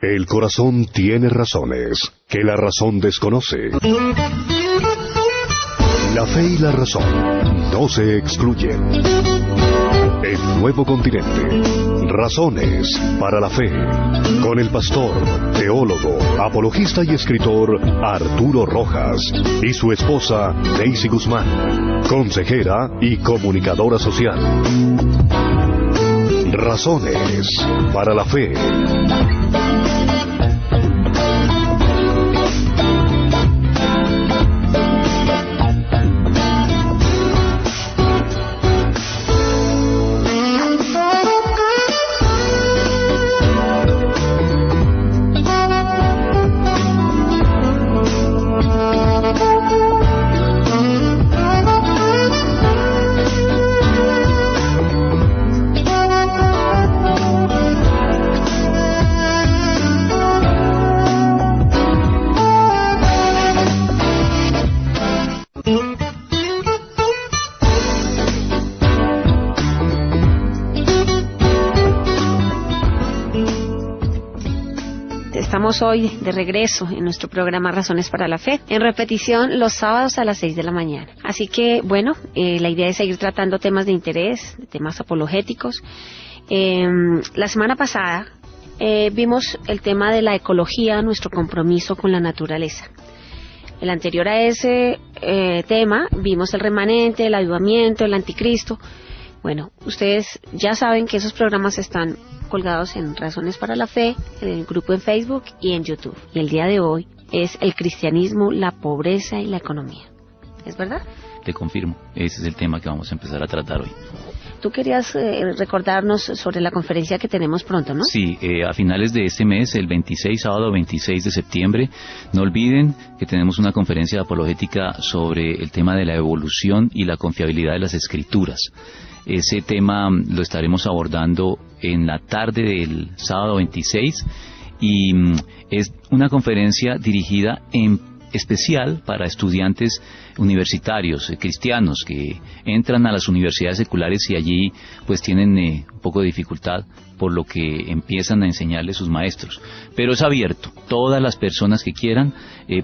El corazón tiene razones que la razón desconoce. La fe y la razón no se excluyen. El nuevo continente. Razones para la fe. Con el pastor, teólogo, apologista y escritor Arturo Rojas y su esposa Daisy Guzmán, consejera y comunicadora social. Razones para la fe. Estamos hoy de regreso en nuestro programa Razones para la Fe, en repetición los sábados a las 6 de la mañana. Así que, bueno, la idea es seguir tratando temas de interés, temas apologéticos. La semana pasada vimos el tema de la ecología, nuestro compromiso con la naturaleza. El anterior a ese tema vimos el remanente, el avivamiento, el anticristo. Bueno, ustedes ya saben que esos programas están colgados en Razones para la Fe, en el grupo en Facebook y en YouTube. Y el día de hoy es el cristianismo, la pobreza y la economía. ¿Es verdad? Te confirmo, ese es el tema que vamos a empezar a tratar hoy. Tú querías recordarnos sobre la conferencia que tenemos pronto, ¿no? Sí, a finales de este mes, el 26, sábado 26 de septiembre, no olviden que tenemos una conferencia apologética sobre el tema de la evolución y la confiabilidad de las Escrituras. Ese tema lo estaremos abordando en la tarde del sábado 26 y es una conferencia dirigida en especial para estudiantes universitarios, cristianos, que entran a las universidades seculares y allí pues tienen un poco de dificultad por lo que empiezan a enseñarles sus maestros. Pero es abierto, todas las personas que quieran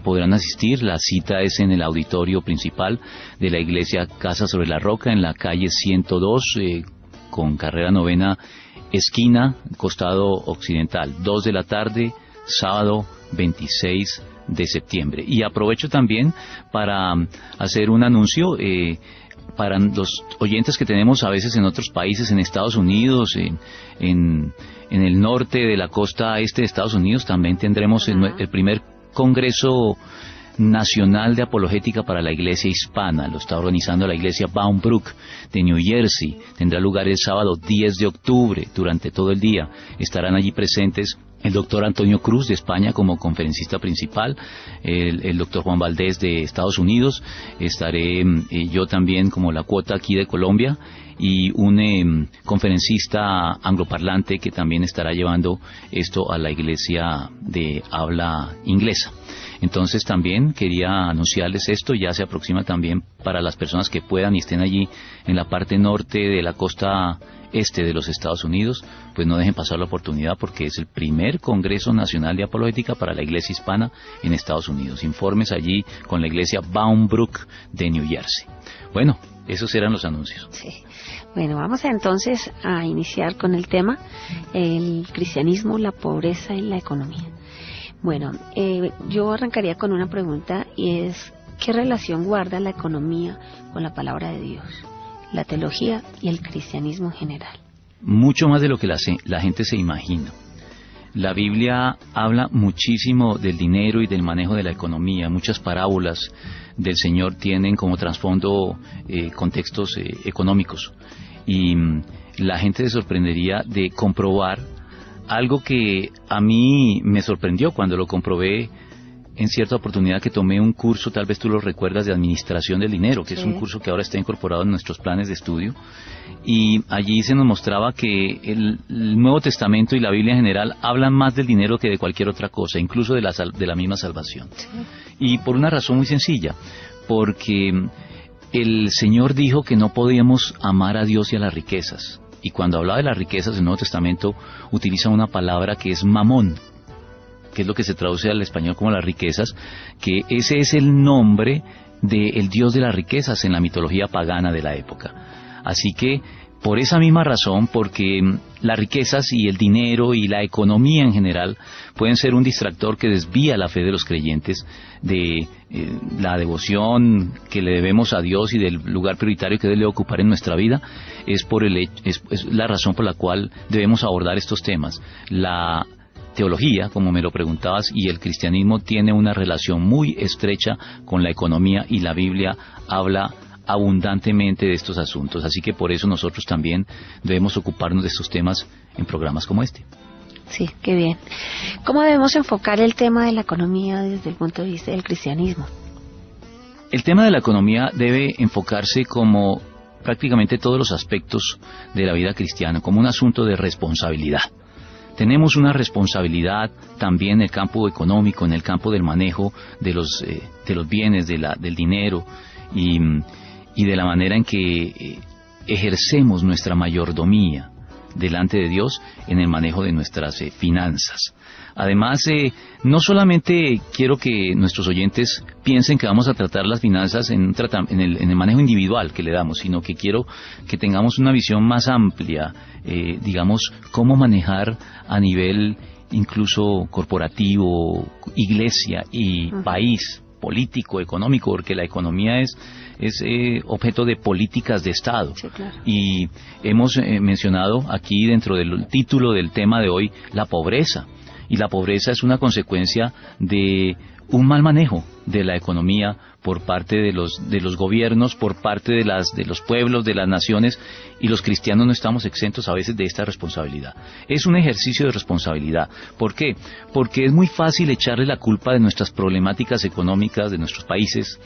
podrán asistir. La cita es en el auditorio principal de la iglesia Casa sobre la Roca, en la calle 102, con carrera 9ª, esquina, costado occidental, 2 de la tarde, sábado 26 de septiembre. Y aprovecho también para hacer un anuncio para los oyentes que tenemos a veces en otros países, en Estados Unidos, en el norte de la costa este de Estados Unidos. También tendremos el primer Congreso Nacional de Apologética para la Iglesia Hispana. Lo está organizando la Iglesia Bound Brook de New Jersey. Tendrá lugar el sábado 10 de octubre durante todo el día. Estarán allí presentes el doctor Antonio Cruz de España como conferencista principal, el doctor Juan Valdés de Estados Unidos, estaré yo también como la cuota aquí de Colombia, y un conferencista angloparlante que también estará llevando esto a la iglesia de habla inglesa. Entonces también quería anunciarles esto, ya se aproxima también para las personas que puedan y estén allí en la parte norte de la costa este de los Estados Unidos, pues no dejen pasar la oportunidad porque es el primer Congreso Nacional de Apologética para la Iglesia Hispana en Estados Unidos. Informes allí con la Iglesia Bound Brook de New Jersey. Bueno, esos eran los anuncios. Sí. Bueno, vamos entonces a iniciar con el tema, el cristianismo, la pobreza y la economía. Bueno, yo arrancaría con una pregunta y es, ¿qué relación guarda la economía con la palabra de Dios, la teología y el cristianismo en general? Mucho más de lo que la gente se imagina. La Biblia habla muchísimo del dinero y del manejo de la economía. Muchas parábolas del Señor tienen como trasfondo contextos económicos. Y la gente se sorprendería de comprobar algo que a mí me sorprendió cuando lo comprobé en cierta oportunidad que tomé un curso, tal vez tú lo recuerdas, de administración del dinero, que sí, es un curso que ahora está incorporado en nuestros planes de estudio, y allí se nos mostraba que el Nuevo Testamento y la Biblia en general hablan más del dinero que de cualquier otra cosa, incluso de la misma salvación. Sí. Y por una razón muy sencilla, porque el Señor dijo que no podíamos amar a Dios y a las riquezas, y cuando hablaba de las riquezas el Nuevo Testamento utiliza una palabra que es mamón. que es lo que se traduce al español como las riquezas, que ese es el nombre del dios de las riquezas en la mitología pagana de la época. Así que, por esa misma razón, porque las riquezas y el dinero y la economía en general pueden ser un distractor que desvía la fe de los creyentes de la devoción que le debemos a Dios y del lugar prioritario que debe ocupar en nuestra vida, es la razón por la cual debemos abordar estos temas. La teología, como me lo preguntabas, y el cristianismo tiene una relación muy estrecha con la economía, y la Biblia habla abundantemente de estos asuntos, así que por eso nosotros también debemos ocuparnos de estos temas en programas como este. Sí, qué bien. ¿Cómo debemos enfocar el tema de la economía desde el punto de vista del cristianismo? El tema de la economía debe enfocarse como prácticamente todos los aspectos de la vida cristiana, como un asunto de responsabilidad. Tenemos una responsabilidad también en el campo económico, en el campo del manejo de los bienes, del dinero, y de la manera en que ejercemos nuestra mayordomía delante de Dios en el manejo de nuestras finanzas. Además, no solamente quiero que nuestros oyentes piensen que vamos a tratar las finanzas en el manejo individual que le damos, sino que quiero que tengamos una visión más amplia, digamos, cómo manejar a nivel incluso corporativo, iglesia y país, político, económico, porque la economía es objeto de políticas de Estado. Sí, claro. Y hemos mencionado aquí dentro del título del tema de hoy la pobreza. Y la pobreza es una consecuencia de un mal manejo de la economía por parte de los gobiernos, por parte de los pueblos, de las naciones, y los cristianos no estamos exentos a veces de esta responsabilidad. Es un ejercicio de responsabilidad. ¿Por qué? Porque es muy fácil echarle la culpa de nuestras problemáticas económicas de nuestros países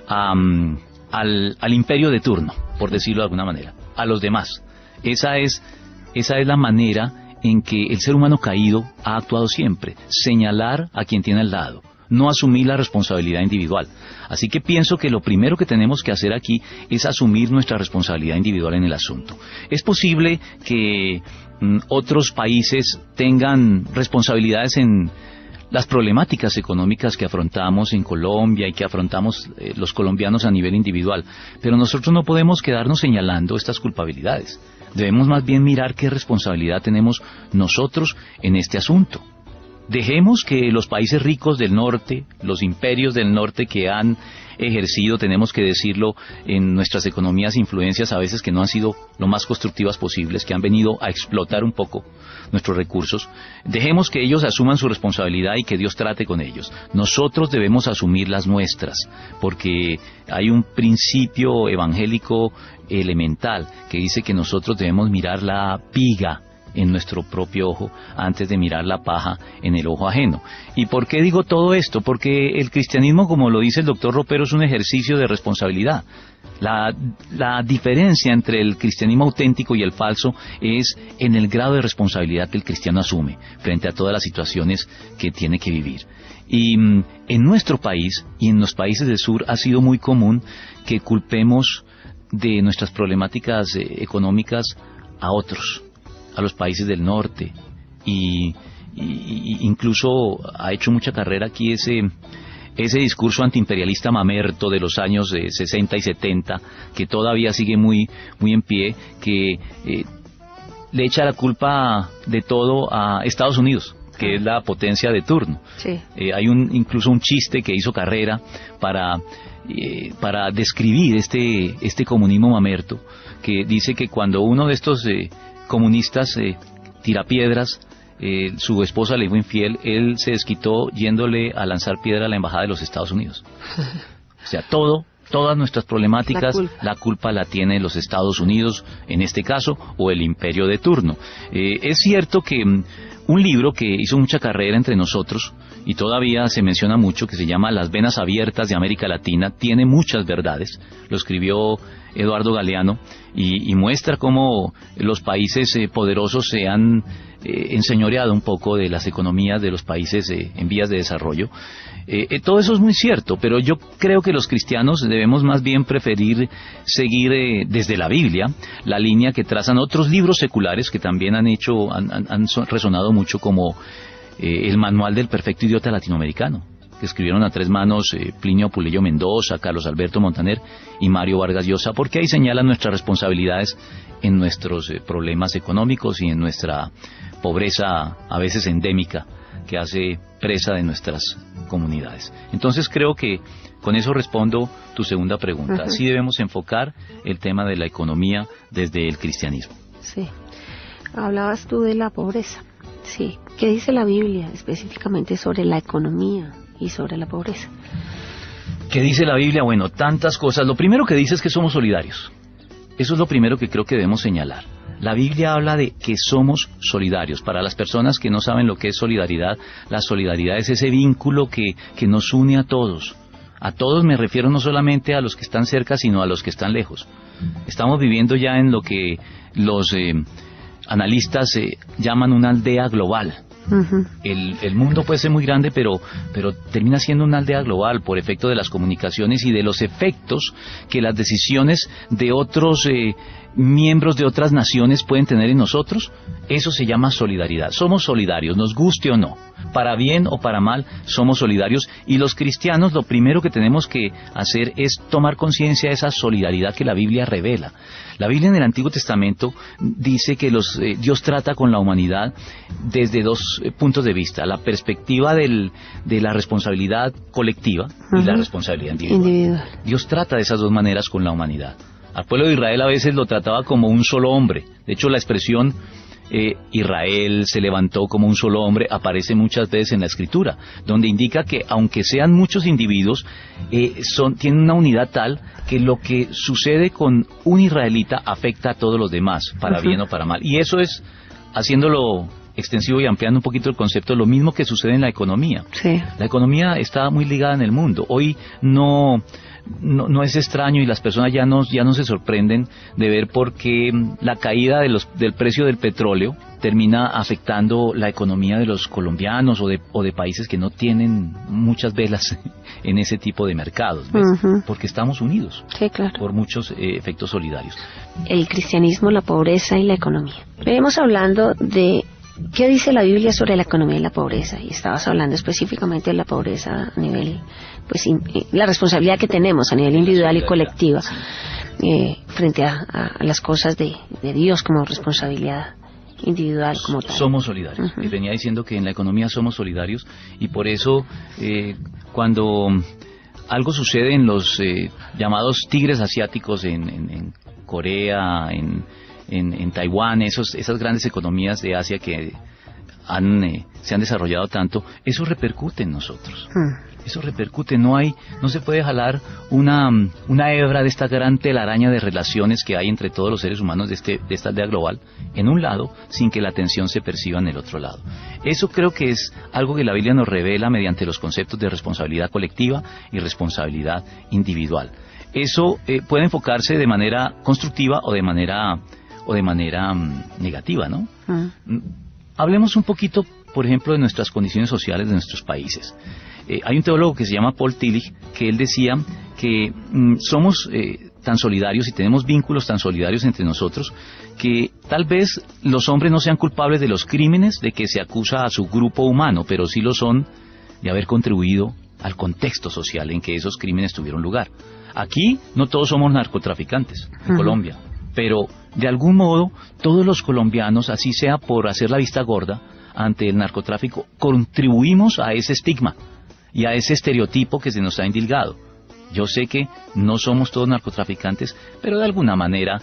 al imperio de turno, por decirlo de alguna manera, a los demás. Esa es la manera en que el ser humano caído ha actuado siempre: señalar a quien tiene al lado, no asumir la responsabilidad individual. Así que pienso que lo primero que tenemos que hacer aquí es asumir nuestra responsabilidad individual en el asunto. Es posible que otros países tengan responsabilidades en las problemáticas económicas que afrontamos en Colombia y que afrontamos los colombianos a nivel individual, pero nosotros no podemos quedarnos señalando estas culpabilidades. Debemos más bien mirar qué responsabilidad tenemos nosotros en este asunto. Dejemos que los países ricos del norte, los imperios del norte que han ejercido, tenemos que decirlo, en nuestras economías, influencias a veces que no han sido lo más constructivas posibles, que han venido a explotar un poco nuestros recursos. Dejemos que ellos asuman su responsabilidad y que Dios trate con ellos. Nosotros debemos asumir las nuestras, porque hay un principio evangélico elemental que dice que nosotros debemos mirar la viga en nuestro propio ojo antes de mirar la paja en el ojo ajeno. ¿Y por qué digo todo esto? Porque el cristianismo, como lo dice el doctor Ropero, es un ejercicio de responsabilidad. La diferencia entre el cristianismo auténtico y el falso es en el grado de responsabilidad que el cristiano asume frente a todas las situaciones que tiene que vivir. Y en nuestro país y en los países del sur ha sido muy común que culpemos de nuestras problemáticas económicas a otros, a los países del norte, y incluso ha hecho mucha carrera aquí ese discurso antiimperialista mamerto de los años 60 y 70, que todavía sigue muy en pie, que le echa la culpa de todo a Estados Unidos, que es la potencia de turno. Sí. Hay incluso un chiste que hizo carrera para describir este comunismo mamerto, que dice que cuando uno de estos comunistas tirapiedras, su esposa le fue infiel, él se desquitó yéndole a lanzar piedra a la embajada de los Estados Unidos. O sea, todas nuestras problemáticas, la culpa la tiene los Estados Unidos, en este caso, o el imperio de turno. Es cierto que un libro que hizo mucha carrera entre nosotros, y todavía se menciona mucho, que se llama Las venas abiertas de América Latina, tiene muchas verdades. Lo escribió Eduardo Galeano, y muestra cómo los países poderosos se han enseñoreado un poco de las economías de los países en vías de desarrollo. Todo eso es muy cierto, pero yo creo que los cristianos debemos más bien preferir seguir desde la Biblia la línea que trazan otros libros seculares que también han resonado mucho, como el manual del perfecto idiota latinoamericano, que escribieron a tres manos Plinio Puleyo Mendoza, Carlos Alberto Montaner y Mario Vargas Llosa, porque ahí señalan nuestras responsabilidades en nuestros problemas económicos y en nuestra pobreza a veces endémica que hace presa de nuestras comunidades. Entonces creo que con eso respondo tu segunda pregunta. Uh-huh. Sí debemos enfocar el tema de la economía desde el cristianismo. Sí. Hablabas tú de la pobreza. Sí. ¿Qué dice la Biblia específicamente sobre la economía y sobre la pobreza? ¿Qué dice la Biblia? Bueno, tantas cosas. Lo primero que dice es que somos solidarios. Eso es lo primero que creo que debemos señalar. La Biblia habla de que somos solidarios. Para las personas que no saben lo que es solidaridad, la solidaridad es ese vínculo que nos une a todos. A todos me refiero no solamente a los que están cerca, sino a los que están lejos. Estamos viviendo ya en lo que los analistas llaman una aldea global. Uh-huh. El mundo puede ser muy grande, pero termina siendo una aldea global por efecto de las comunicaciones y de los efectos que las decisiones de otros miembros de otras naciones pueden tener en nosotros. Eso se llama solidaridad. Somos solidarios, nos guste o no, para bien o para mal, somos solidarios, y los cristianos lo primero que tenemos que hacer es tomar conciencia de esa solidaridad que la Biblia revela. La Biblia en el Antiguo Testamento dice que Dios trata con la humanidad desde dos puntos de vista: la perspectiva de la responsabilidad colectiva y la responsabilidad individual. Dios trata de esas dos maneras con la humanidad. Al pueblo de Israel a veces lo trataba como un solo hombre. De hecho, la expresión Israel se levantó como un solo hombre aparece muchas veces en la Escritura, donde indica que aunque sean muchos individuos, tienen una unidad tal que lo que sucede con un israelita afecta a todos los demás, para bien o para mal. Y eso es, haciéndolo extensivo y ampliando un poquito el concepto, lo mismo que sucede en la economía. Sí. La economía está muy ligada en el mundo. Hoy no es extraño, y las personas ya no se sorprenden de ver por qué la caída del precio del petróleo termina afectando la economía de los colombianos o de países que no tienen muchas velas en ese tipo de mercados, ¿ves? Uh-huh. Porque estamos unidos, sí, claro, por muchos efectos solidarios. El cristianismo, la pobreza y la economía. Venimos hablando de ¿qué dice la Biblia sobre la economía y la pobreza? Y estabas hablando específicamente de la pobreza a nivel, pues, la responsabilidad que tenemos a nivel individual y colectiva frente a las cosas de Dios como responsabilidad individual como tal. Somos solidarios. Uh-huh. Venía diciendo que en la economía somos solidarios, y por eso cuando algo sucede en los llamados tigres asiáticos en Corea, en Taiwán, esas grandes economías de Asia que se han desarrollado tanto, eso repercute en nosotros. Eso repercute, no se puede jalar una hebra de esta gran telaraña de relaciones que hay entre todos los seres humanos de esta aldea global en un lado, sin que la tensión se perciba en el otro lado. Eso creo que es algo que la Biblia nos revela mediante los conceptos de responsabilidad colectiva y responsabilidad individual. Eso puede enfocarse de manera constructiva o de manera negativa, ¿no? Hablemos un poquito, por ejemplo, de nuestras condiciones sociales de nuestros países. Hay un teólogo que se llama Paul Tillich, que él decía que somos tan solidarios y tenemos vínculos tan solidarios entre nosotros que tal vez los hombres no sean culpables de los crímenes de que se acusa a su grupo humano, pero sí lo son de haber contribuido al contexto social en que esos crímenes tuvieron lugar. Aquí no todos somos narcotraficantes en Colombia, pero de algún modo todos los colombianos, así sea por hacer la vista gorda ante el narcotráfico, contribuimos a ese estigma y a ese estereotipo que se nos ha indilgado. Yo sé que no somos todos narcotraficantes, pero de alguna manera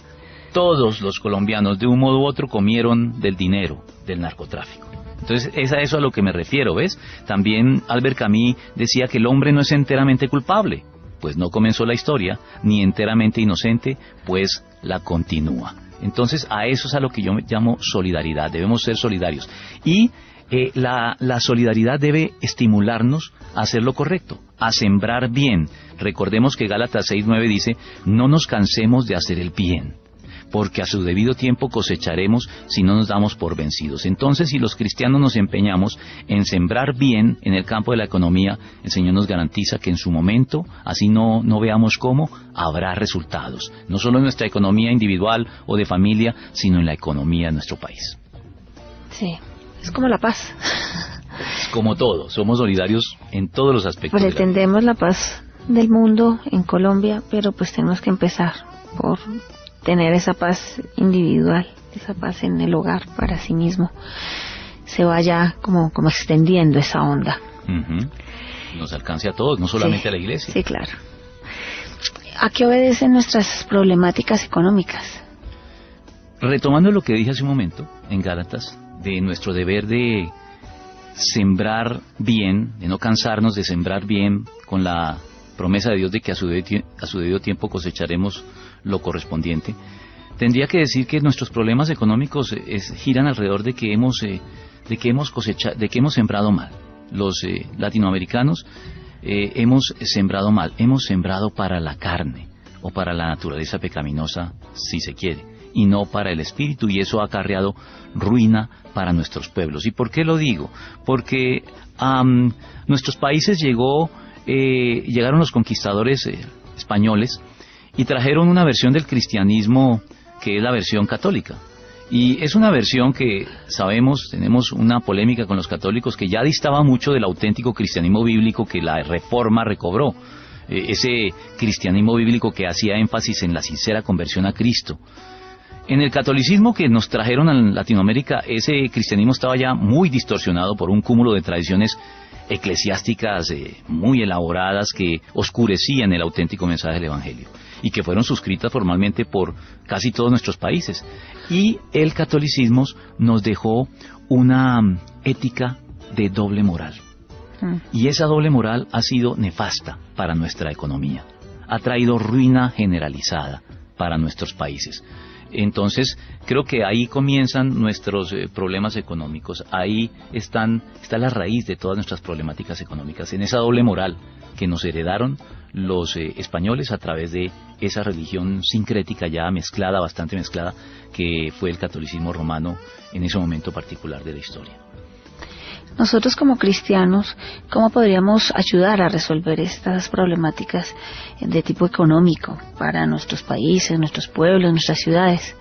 todos los colombianos de un modo u otro comieron del dinero del narcotráfico. Entonces es a eso a lo que me refiero, ¿ves? También Albert Camus decía que el hombre no es enteramente culpable, pues no comenzó la historia, ni enteramente inocente, pues la continúa. Entonces a eso es a lo que yo llamo solidaridad. Debemos ser solidarios. Y la solidaridad debe estimularnos a hacer lo correcto, a sembrar bien. Recordemos que Gálatas 6:9 dice: no nos cansemos de hacer el bien, porque a su debido tiempo cosecharemos si no nos damos por vencidos. Entonces, si los cristianos nos empeñamos en sembrar bien en el campo de la economía, el Señor nos garantiza que en su momento, así no veamos cómo, habrá resultados, no solo en nuestra economía individual o de familia, sino en la economía de nuestro país. Sí, es como la paz. Como todo, somos solidarios en todos los aspectos. Pretendemos la paz del mundo en Colombia, pero pues tenemos que empezar por tener esa paz individual, esa paz en el hogar para sí mismo. Se vaya como extendiendo esa onda. Nos alcance a todos, no solamente a la iglesia. Sí, claro. ¿A qué obedecen nuestras problemáticas económicas? Retomando lo que dije hace un momento en Gálatas, de nuestro deber de sembrar bien, de no cansarnos de sembrar bien, con la promesa de Dios de que a su debido tiempo cosecharemos lo correspondiente, tendría que decir que nuestros problemas económicos giran alrededor de que hemos sembrado mal. Los latinoamericanos hemos sembrado mal, hemos sembrado para la carne o para la naturaleza pecaminosa, si se quiere, y no para el espíritu, y eso ha acarreado ruina para nuestros pueblos. ¿Y por qué lo digo? Porque a nuestros países llegaron los conquistadores españoles y trajeron una versión del cristianismo que es la versión católica. Y es una versión que sabemos, tenemos una polémica con los católicos, que ya distaba mucho del auténtico cristianismo bíblico que la Reforma recobró. Ese cristianismo bíblico que hacía énfasis en la sincera conversión a Cristo. En el catolicismo que nos trajeron a Latinoamérica, ese cristianismo estaba ya muy distorsionado por un cúmulo de tradiciones eclesiásticas muy elaboradas que oscurecían el auténtico mensaje del Evangelio y que fueron suscritas formalmente por casi todos nuestros países. Y el catolicismo nos dejó una ética de doble moral. Y esa doble moral ha sido nefasta para nuestra economía. Ha traído ruina generalizada para nuestros países. Entonces, creo que ahí comienzan nuestros problemas económicos. Ahí está la raíz de todas nuestras problemáticas económicas, en esa doble moral que nos heredaron los españoles a través de esa religión sincrética ya mezclada, bastante mezclada, que fue el catolicismo romano en ese momento particular de la historia. Nosotros como cristianos, ¿cómo podríamos ayudar a resolver estas problemáticas de tipo económico para nuestros países, nuestros pueblos, nuestras ciudades?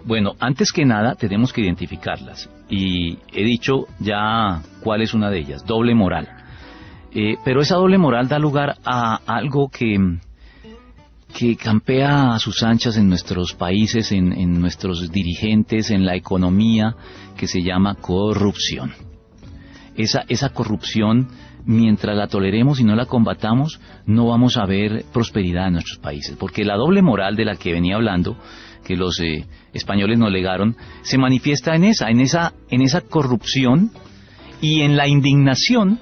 Bueno, antes que nada tenemos que identificarlas, y he dicho ya cuál es una de ellas: doble moral. Pero esa doble moral da lugar a algo que campea a sus anchas en nuestros países, en nuestros dirigentes, en la economía, que se llama corrupción. Esa corrupción, mientras la toleremos y no la combatamos, no vamos a ver prosperidad en nuestros países, porque la doble moral de la que venía hablando, que los españoles nos legaron, se manifiesta en esa corrupción y en la indignación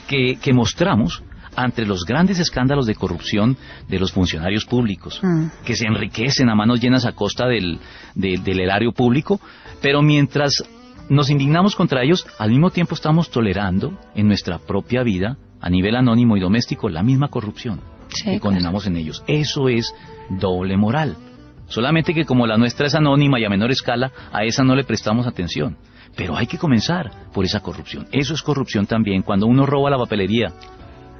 que mostramos ante los grandes escándalos de corrupción de los funcionarios públicos, que se enriquecen a manos llenas a costa del erario público, pero mientras nos indignamos contra ellos, al mismo tiempo estamos tolerando en nuestra propia vida, a nivel anónimo y doméstico, la misma corrupción que condenamos en ellos. Eso es doble moral. Solamente que como la nuestra es anónima y a menor escala, a esa no le prestamos atención. Pero hay que comenzar por esa corrupción. Eso es corrupción también, cuando uno roba la papelería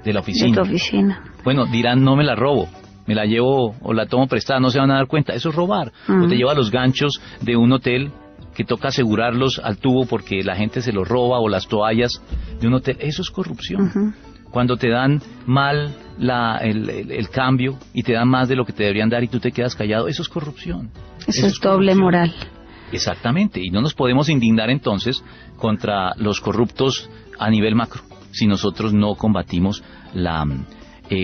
de la oficina. De tu oficina. Bueno, dirán, no me la robo, me la llevo o la tomo prestada, no se van a dar cuenta. Eso es robar. O te lleva los ganchos de un hotel que toca asegurarlos al tubo porque la gente se los roba, o las toallas de un hotel. Eso es corrupción. Cuando te dan mal el cambio y te dan más de lo que te deberían dar y tú te quedas callado, eso es corrupción. Eso es doble moral. Exactamente, y no nos podemos indignar entonces contra los corruptos a nivel macro si nosotros no combatimos la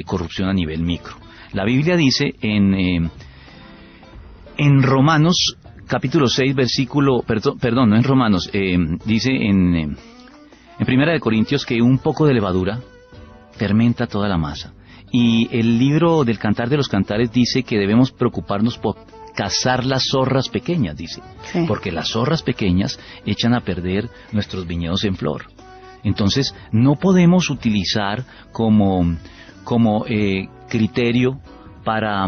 corrupción a nivel micro. La Biblia dice en Romanos capítulo 6 versículo, perdón, no en Romanos, dice en Primera de Corintios que un poco de levadura fermenta toda la masa. Y el libro del Cantar de los Cantares dice que debemos preocuparnos por cazar las zorras pequeñas, dice, porque las zorras pequeñas echan a perder nuestros viñedos en flor. Entonces no podemos utilizar como criterio para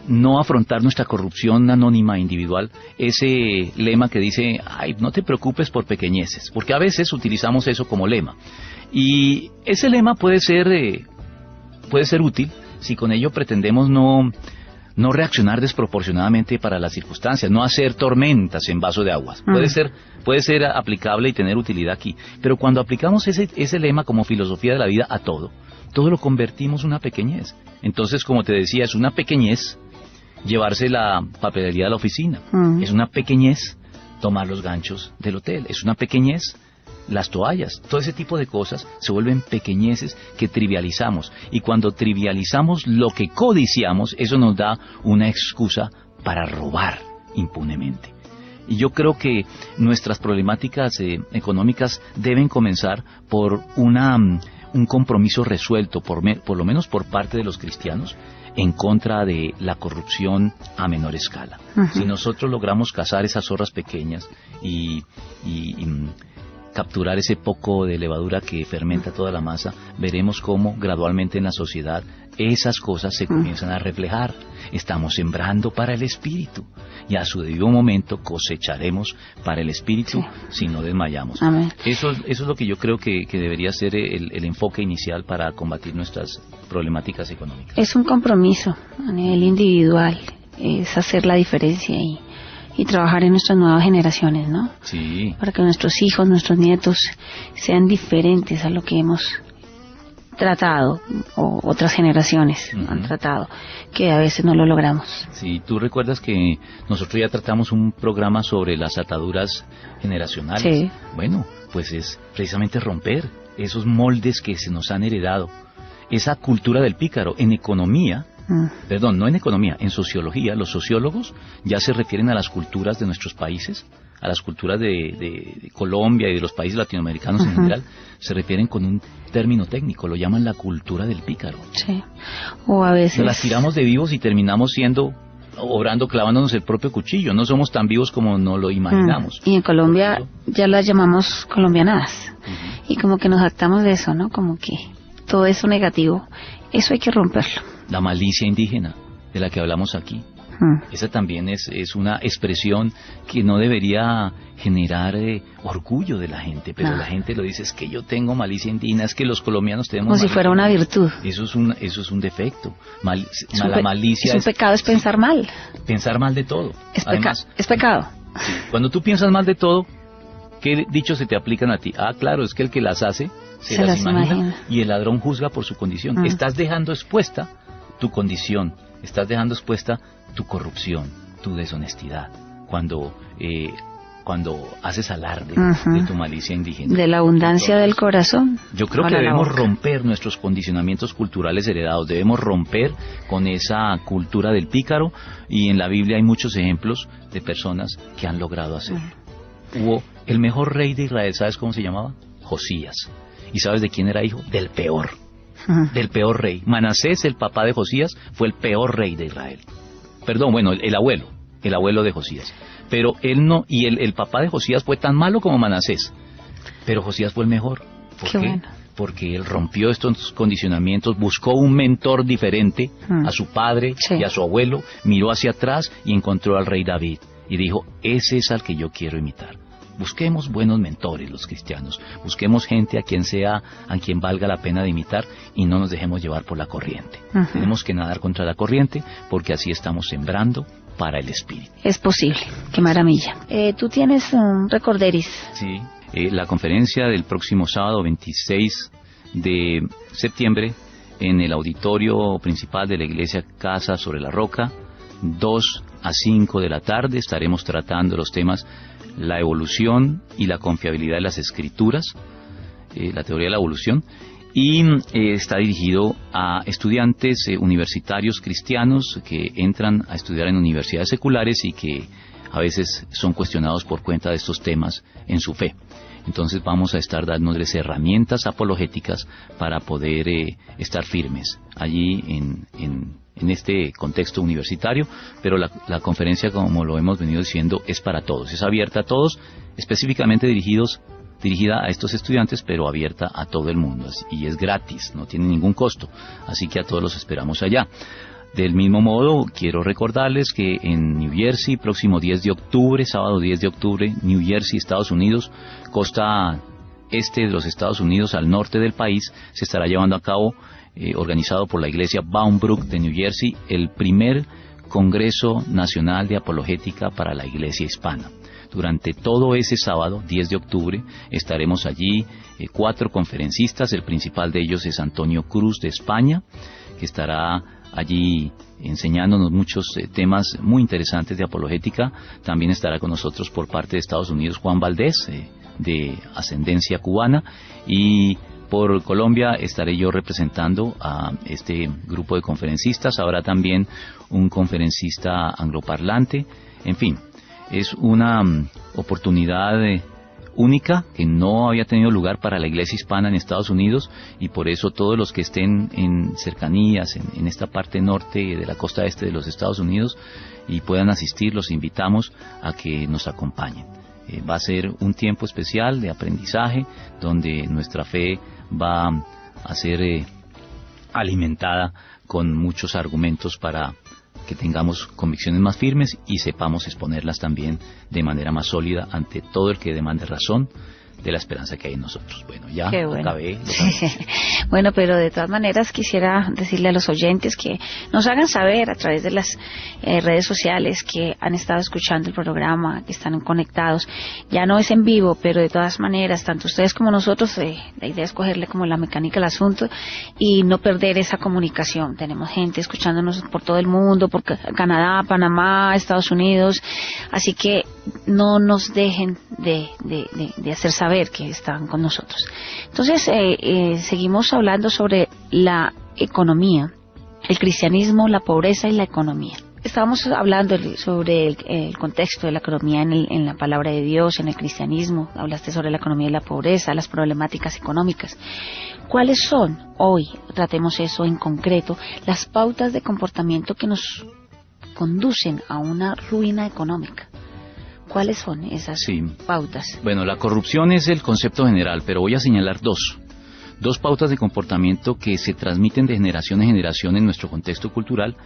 no afrontar nuestra corrupción anónima individual ese lema que dice, ay, no te preocupes por pequeñeces, porque a veces utilizamos eso como lema, y ese lema puede ser útil si con ello pretendemos no no reaccionar desproporcionadamente para las circunstancias, no hacer tormentas en vaso de aguas. Puede ser aplicable y tener utilidad aquí, pero cuando aplicamos ese lema como filosofía de la vida a todo lo convertimos en una pequeñez. Entonces, como te decía, es una pequeñez llevarse la papelería a la oficina, es una pequeñez tomar los ganchos del hotel, es una pequeñez las toallas, todo ese tipo de cosas se vuelven pequeñeces que trivializamos, y cuando trivializamos lo que codiciamos, eso nos da una excusa para robar impunemente. Y yo creo que nuestras problemáticas económicas deben comenzar por un compromiso resuelto, por lo menos por parte de los cristianos, en contra de la corrupción a menor escala. Si nosotros logramos cazar esas zorras pequeñas y capturar ese poco de levadura que fermenta toda la masa, veremos cómo gradualmente en la sociedad esas cosas se comienzan a reflejar. Estamos sembrando para el espíritu, y a su debido momento cosecharemos para el espíritu, si no desmayamos. Amén. Eso es lo que yo creo que debería ser el enfoque inicial para combatir nuestras problemáticas económicas. Es un compromiso a nivel individual, es hacer la diferencia y trabajar en nuestras nuevas generaciones, ¿no? Sí. Para que nuestros hijos, nuestros nietos sean diferentes a lo que hemos tratado, o otras generaciones han tratado, que a veces no lo logramos. Sí, tú recuerdas que nosotros ya tratamos un programa sobre las ataduras generacionales. Sí. Bueno, pues es precisamente romper esos moldes que se nos han heredado, esa cultura del pícaro. En economía, perdón, no en economía, en sociología, los sociólogos ya se refieren a las culturas de nuestros países, a las culturas de Colombia y de los países latinoamericanos en general, se refieren con un término técnico, lo llaman la cultura del pícaro. Sí. O a veces... Nos las tiramos de vivos y terminamos obrando, clavándonos el propio cuchillo. No somos tan vivos como no lo imaginamos. Y en Colombia ya las llamamos colombianadas. Y como que nos jactamos de eso, ¿no? Como que todo eso negativo, eso hay que romperlo. La malicia indígena, de la que hablamos aquí. Esa también es una expresión que no debería generar orgullo de la gente, pero la gente lo dice, es que yo tengo malicia indígena, es que los colombianos tenemos como si fuera una virtud. Eso es un defecto. La malicia es un pecado, es pensar mal. Pensar mal de todo. Además, es pecado. Sí, cuando tú piensas mal de todo, ¿qué dichos se te aplican a ti? Ah, claro, es que el que las hace se las imagina, y el ladrón juzga por su condición. Estás dejando expuesta tu condición, estás dejando expuesta tu corrupción, tu deshonestidad, cuando haces alarde de tu malicia indígena. De la abundancia del corazón. Yo creo que debemos romper nuestros condicionamientos culturales heredados, debemos romper con esa cultura del pícaro, y en la Biblia hay muchos ejemplos de personas que han logrado hacerlo. Hubo el mejor rey de Israel, ¿sabes cómo se llamaba? Josías. ¿Y sabes de quién era hijo? Del peor rey. Manasés, el papá de Josías, fue el peor rey de Israel. Perdón, bueno, el abuelo de Josías. Pero él no, y el papá de Josías fue tan malo como Manasés. Pero Josías fue el mejor. ¿Por qué? Bueno. Porque él rompió estos condicionamientos, buscó un mentor diferente a su padre y a su abuelo, miró hacia atrás y encontró al rey David. Y dijo, ese es al que yo quiero imitar. Busquemos buenos mentores los cristianos, busquemos gente a quien valga la pena de imitar, y no nos dejemos llevar por la corriente. Tenemos que nadar contra la corriente, porque así estamos sembrando para el espíritu. Es posible, qué maravilla. ¿Tú tienes un recorderis? Sí, la conferencia del próximo sábado 26 de septiembre en el auditorio principal de la iglesia Casa sobre la Roca, 2 a 5 de la tarde, estaremos tratando los temas la evolución y la confiabilidad de las escrituras, la teoría de la evolución, y está dirigido a estudiantes universitarios cristianos que entran a estudiar en universidades seculares y que a veces son cuestionados por cuenta de estos temas en su fe. Entonces vamos a estar dándoles herramientas apologéticas para poder estar firmes allí en este contexto universitario, pero la conferencia, como lo hemos venido diciendo, es para todos, es abierta a todos, específicamente dirigida a estos estudiantes, pero abierta a todo el mundo, y es gratis, no tiene ningún costo, así que a todos los esperamos allá. Del mismo modo, quiero recordarles que en New Jersey, próximo 10 de octubre, sábado 10 de octubre, New Jersey, Estados Unidos, costa este de los Estados Unidos, al norte del país, se estará llevando a cabo, organizado por la iglesia Bound Brook de New Jersey, el primer Congreso Nacional de Apologética para la Iglesia Hispana. Durante todo ese sábado, 10 de octubre, estaremos allí 4 conferencistas. El principal de ellos es Antonio Cruz de España, que estará allí enseñándonos muchos temas muy interesantes de apologética. También estará con nosotros por parte de Estados Unidos Juan Valdés, de ascendencia cubana, y por Colombia estaré yo representando a este grupo de conferencistas. Habrá también un conferencista angloparlante. En fin, es una oportunidad única que no había tenido lugar para la iglesia hispana en Estados Unidos, y por eso todos los que estén en cercanías, en esta parte norte de la costa este de los Estados Unidos y puedan asistir, los invitamos a que nos acompañen. Va a ser un tiempo especial de aprendizaje donde nuestra fe va a ser alimentada con muchos argumentos para que tengamos convicciones más firmes y sepamos exponerlas también de manera más sólida ante todo el que demande razón de la esperanza que hay en nosotros. Bueno, ya acabé. Bueno, pero de todas maneras quisiera decirle a los oyentes que nos hagan saber a través de las redes sociales que han estado escuchando el programa, que están conectados. Ya no es en vivo, pero de todas maneras, tanto ustedes como nosotros, la idea es cogerle como la mecánica al asunto y no perder esa comunicación. Tenemos gente escuchándonos por todo el mundo, por Canadá, Panamá, Estados Unidos, así que no nos dejen de hacer saber que están con nosotros. Entonces, seguimos hablando sobre la economía, el cristianismo, la pobreza y la economía. Estábamos hablando sobre el contexto de la economía en la palabra de Dios, en el cristianismo. Hablaste sobre la economía y la pobreza, las problemáticas económicas. ¿Cuáles son, hoy, tratemos eso en concreto, las pautas de comportamiento que nos conducen a una ruina económica? ¿Cuáles son esas pautas? Bueno, la corrupción es el concepto general, pero voy a señalar dos pautas de comportamiento que se transmiten de generación en generación en nuestro contexto cultural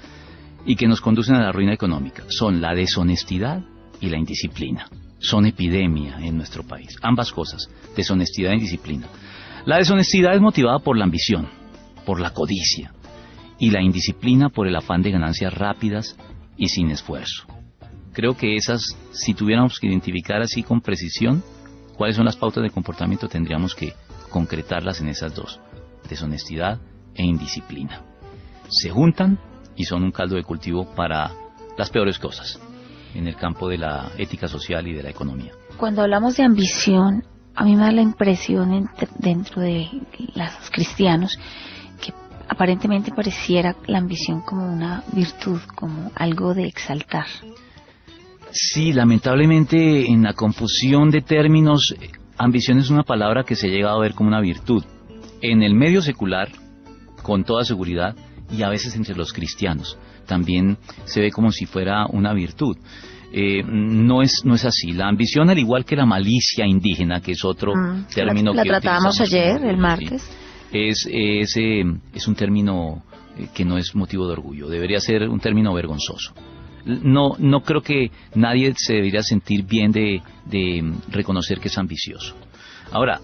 y que nos conducen a la ruina económica. Son la deshonestidad y la indisciplina. Son epidemia en nuestro país. Ambas cosas, deshonestidad e indisciplina. La deshonestidad es motivada por la ambición, por la codicia, y la indisciplina por el afán de ganancias rápidas y sin esfuerzo. Creo que esas, si tuviéramos que identificar así con precisión cuáles son las pautas de comportamiento, tendríamos que concretarlas en esas dos, deshonestidad e indisciplina. Se juntan y son un caldo de cultivo para las peores cosas en el campo de la ética social y de la economía. Cuando hablamos de ambición, a mí me da la impresión dentro de los cristianos que aparentemente pareciera la ambición como una virtud, como algo de exaltar. Sí, lamentablemente en la confusión de términos, ambición es una palabra que se llega a ver como una virtud. En el medio secular, con toda seguridad, y a veces entre los cristianos, también se ve como si fuera una virtud. No es así. La ambición, al igual que la malicia indígena, que es otro término que la tratábamos ayer, el martes, es un término que no es motivo de orgullo. Debería ser un término vergonzoso. No creo que nadie se debería sentir bien de reconocer que es ambicioso. Ahora,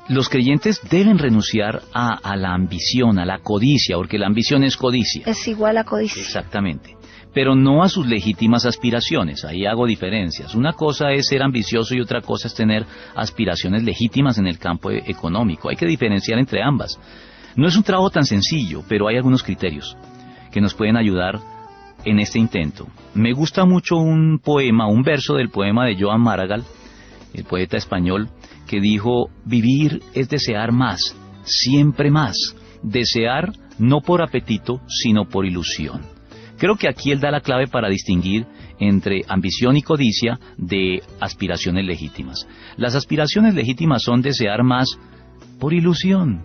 los creyentes deben renunciar a la ambición, a la codicia, porque la ambición es codicia. Es igual a codicia. Exactamente. Pero no a sus legítimas aspiraciones. Ahí hago diferencias. Una cosa es ser ambicioso y otra cosa es tener aspiraciones legítimas en el campo económico. Hay que diferenciar entre ambas. No es un trabajo tan sencillo, pero hay algunos criterios que nos pueden ayudar en este intento. Me gusta mucho un verso del poema de Joan Maragall, el poeta español, que dijo: vivir es desear más, siempre más, desear no por apetito, sino por ilusión. Creo que aquí él da la clave para distinguir entre ambición y codicia de aspiraciones legítimas. Las aspiraciones legítimas son desear más por ilusión.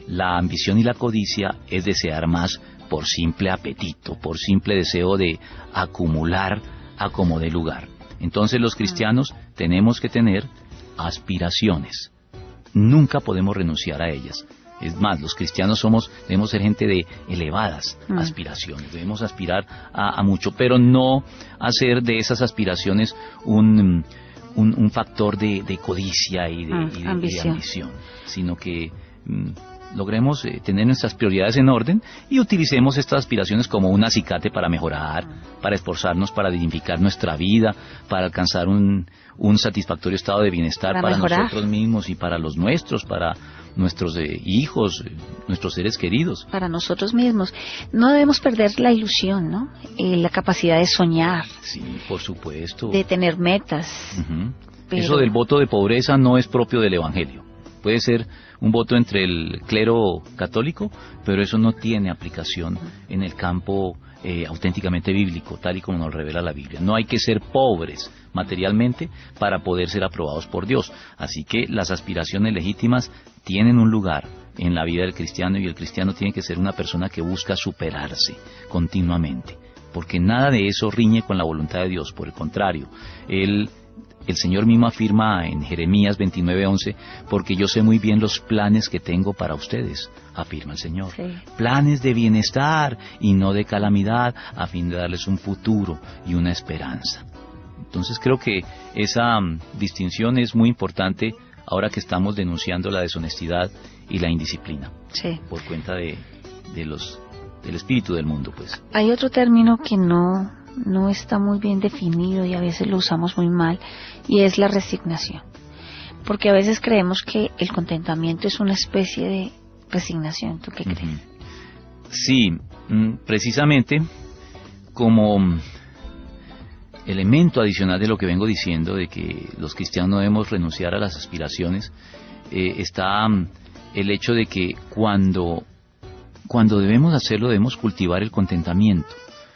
La ambición y la codicia es desear más por simple apetito, por simple deseo de acumular a como dé lugar. Entonces los cristianos tenemos que tener aspiraciones. Nunca podemos renunciar a ellas. Es más, los cristianos debemos ser gente de elevadas aspiraciones, debemos aspirar a mucho, pero no hacer de esas aspiraciones un factor de codicia y de ambición, sino que logremos tener nuestras prioridades en orden y utilicemos estas aspiraciones como un acicate para mejorar, para esforzarnos, para dignificar nuestra vida, para alcanzar un satisfactorio estado de bienestar para nosotros mismos y para los nuestros, para nuestros hijos, nuestros seres queridos. Para nosotros mismos. No debemos perder la ilusión, ¿no? La capacidad de soñar. Sí, por supuesto. De tener metas. Uh-huh. Pero... Eso del voto de pobreza no es propio del Evangelio. Puede ser un voto entre el clero católico, pero eso no tiene aplicación en el campo auténticamente bíblico, tal y como nos revela la Biblia. No hay que ser pobres materialmente para poder ser aprobados por Dios. Así que las aspiraciones legítimas tienen un lugar en la vida del cristiano, y el cristiano tiene que ser una persona que busca superarse continuamente, porque nada de eso riñe con la voluntad de Dios. Por el contrario, el Señor mismo afirma en Jeremías 29:11, porque yo sé muy bien los planes que tengo para ustedes, afirma el Señor. Sí. Planes de bienestar y no de calamidad, a fin de darles un futuro y una esperanza. Entonces creo que esa distinción es muy importante ahora que estamos denunciando la deshonestidad y la indisciplina. Sí. Por cuenta del espíritu del mundo, pues. Hay otro término que no está muy bien definido y a veces lo usamos muy mal, y es la resignación. Porque a veces creemos que el contentamiento es una especie de resignación. ¿Tú qué crees? Sí, precisamente como elemento adicional de lo que vengo diciendo, de que los cristianos no debemos renunciar a las aspiraciones, está el hecho de que cuando debemos hacerlo, debemos cultivar el contentamiento.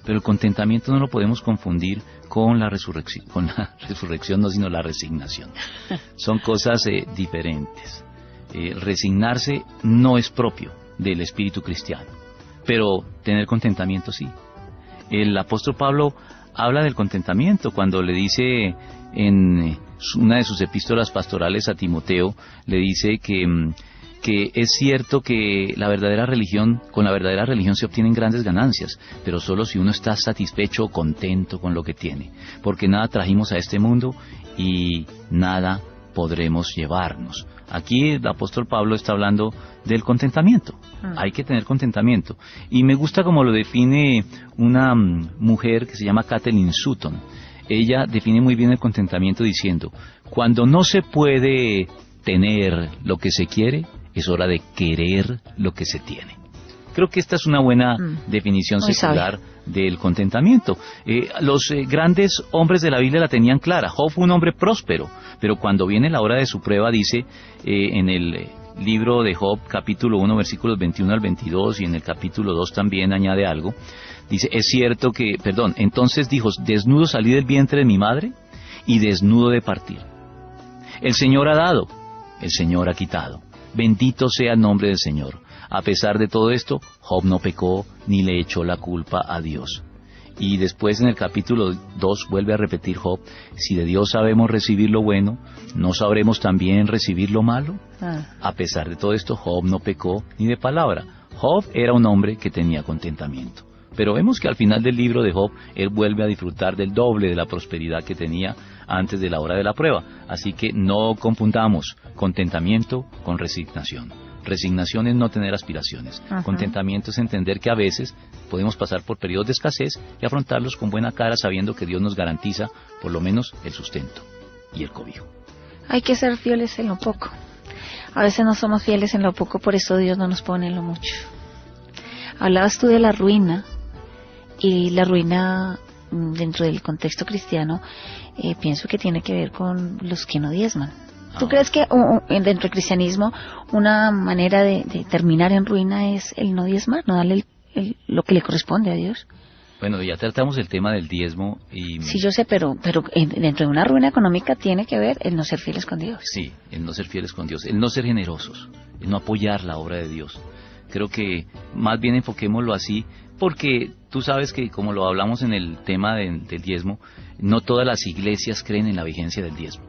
Pero el contentamiento no lo podemos confundir con la resurrección, no, sino la resignación. Son cosas diferentes. Resignarse no es propio del espíritu cristiano, pero tener contentamiento sí. El apóstol Pablo habla del contentamiento cuando le dice en una de sus epístolas pastorales a Timoteo, le dice que es cierto que con la verdadera religión se obtienen grandes ganancias, pero solo si uno está satisfecho o contento con lo que tiene, porque nada trajimos a este mundo y nada podremos llevarnos. Aquí el apóstol Pablo está hablando del contentamiento. Hay que tener contentamiento. Y me gusta como lo define una mujer que se llama Kathleen Sutton. Ella define muy bien el contentamiento diciendo: cuando no se puede tener lo que se quiere, es hora de querer lo que se tiene. Creo que esta es una buena definición secular del contentamiento. Los grandes hombres de la Biblia la tenían clara. Job fue un hombre próspero, pero cuando viene la hora de su prueba, dice en el libro de Job, capítulo 1, versículos 21 al 22, y en el capítulo 2 también añade algo. Dice, entonces dijo: desnudo salí del vientre de mi madre, y desnudo de partir. El Señor ha dado, el Señor ha quitado. Bendito sea el nombre del Señor. A pesar de todo esto, Job no pecó ni le echó la culpa a Dios. Y después en el capítulo 2 vuelve a repetir Job: si de Dios sabemos recibir lo bueno, ¿no sabremos también recibir lo malo? A pesar de todo esto, Job no pecó ni de palabra. Job era un hombre que tenía contentamiento. Pero vemos que al final del libro de Job, él vuelve a disfrutar del doble de la prosperidad que tenía antes de la hora de la prueba. Así que no confundamos contentamiento con resignación. Resignación es no tener aspiraciones. Ajá. Contentamiento es entender que a veces podemos pasar por periodos de escasez y afrontarlos con buena cara, sabiendo que Dios nos garantiza por lo menos el sustento y el cobijo. Hay que ser fieles en lo poco. A veces no somos fieles en lo poco, por eso Dios no nos pone en lo mucho. Hablabas tú de la ruina, y la ruina dentro del contexto cristiano pienso que tiene que ver con los que no diezman. ¿Tú crees que dentro del cristianismo una manera de terminar en ruina es el no diezmar, no darle lo que le corresponde a Dios? Bueno, ya tratamos el tema del diezmo y... Sí, yo sé, pero dentro de una ruina económica tiene que ver el no ser fieles con Dios. Sí, el no ser fieles con Dios, el no ser generosos, el no apoyar la obra de Dios. Creo que más bien enfoquémoslo así, porque tú sabes que, como lo hablamos en el tema del diezmo, no todas las iglesias creen en la vigencia del diezmo,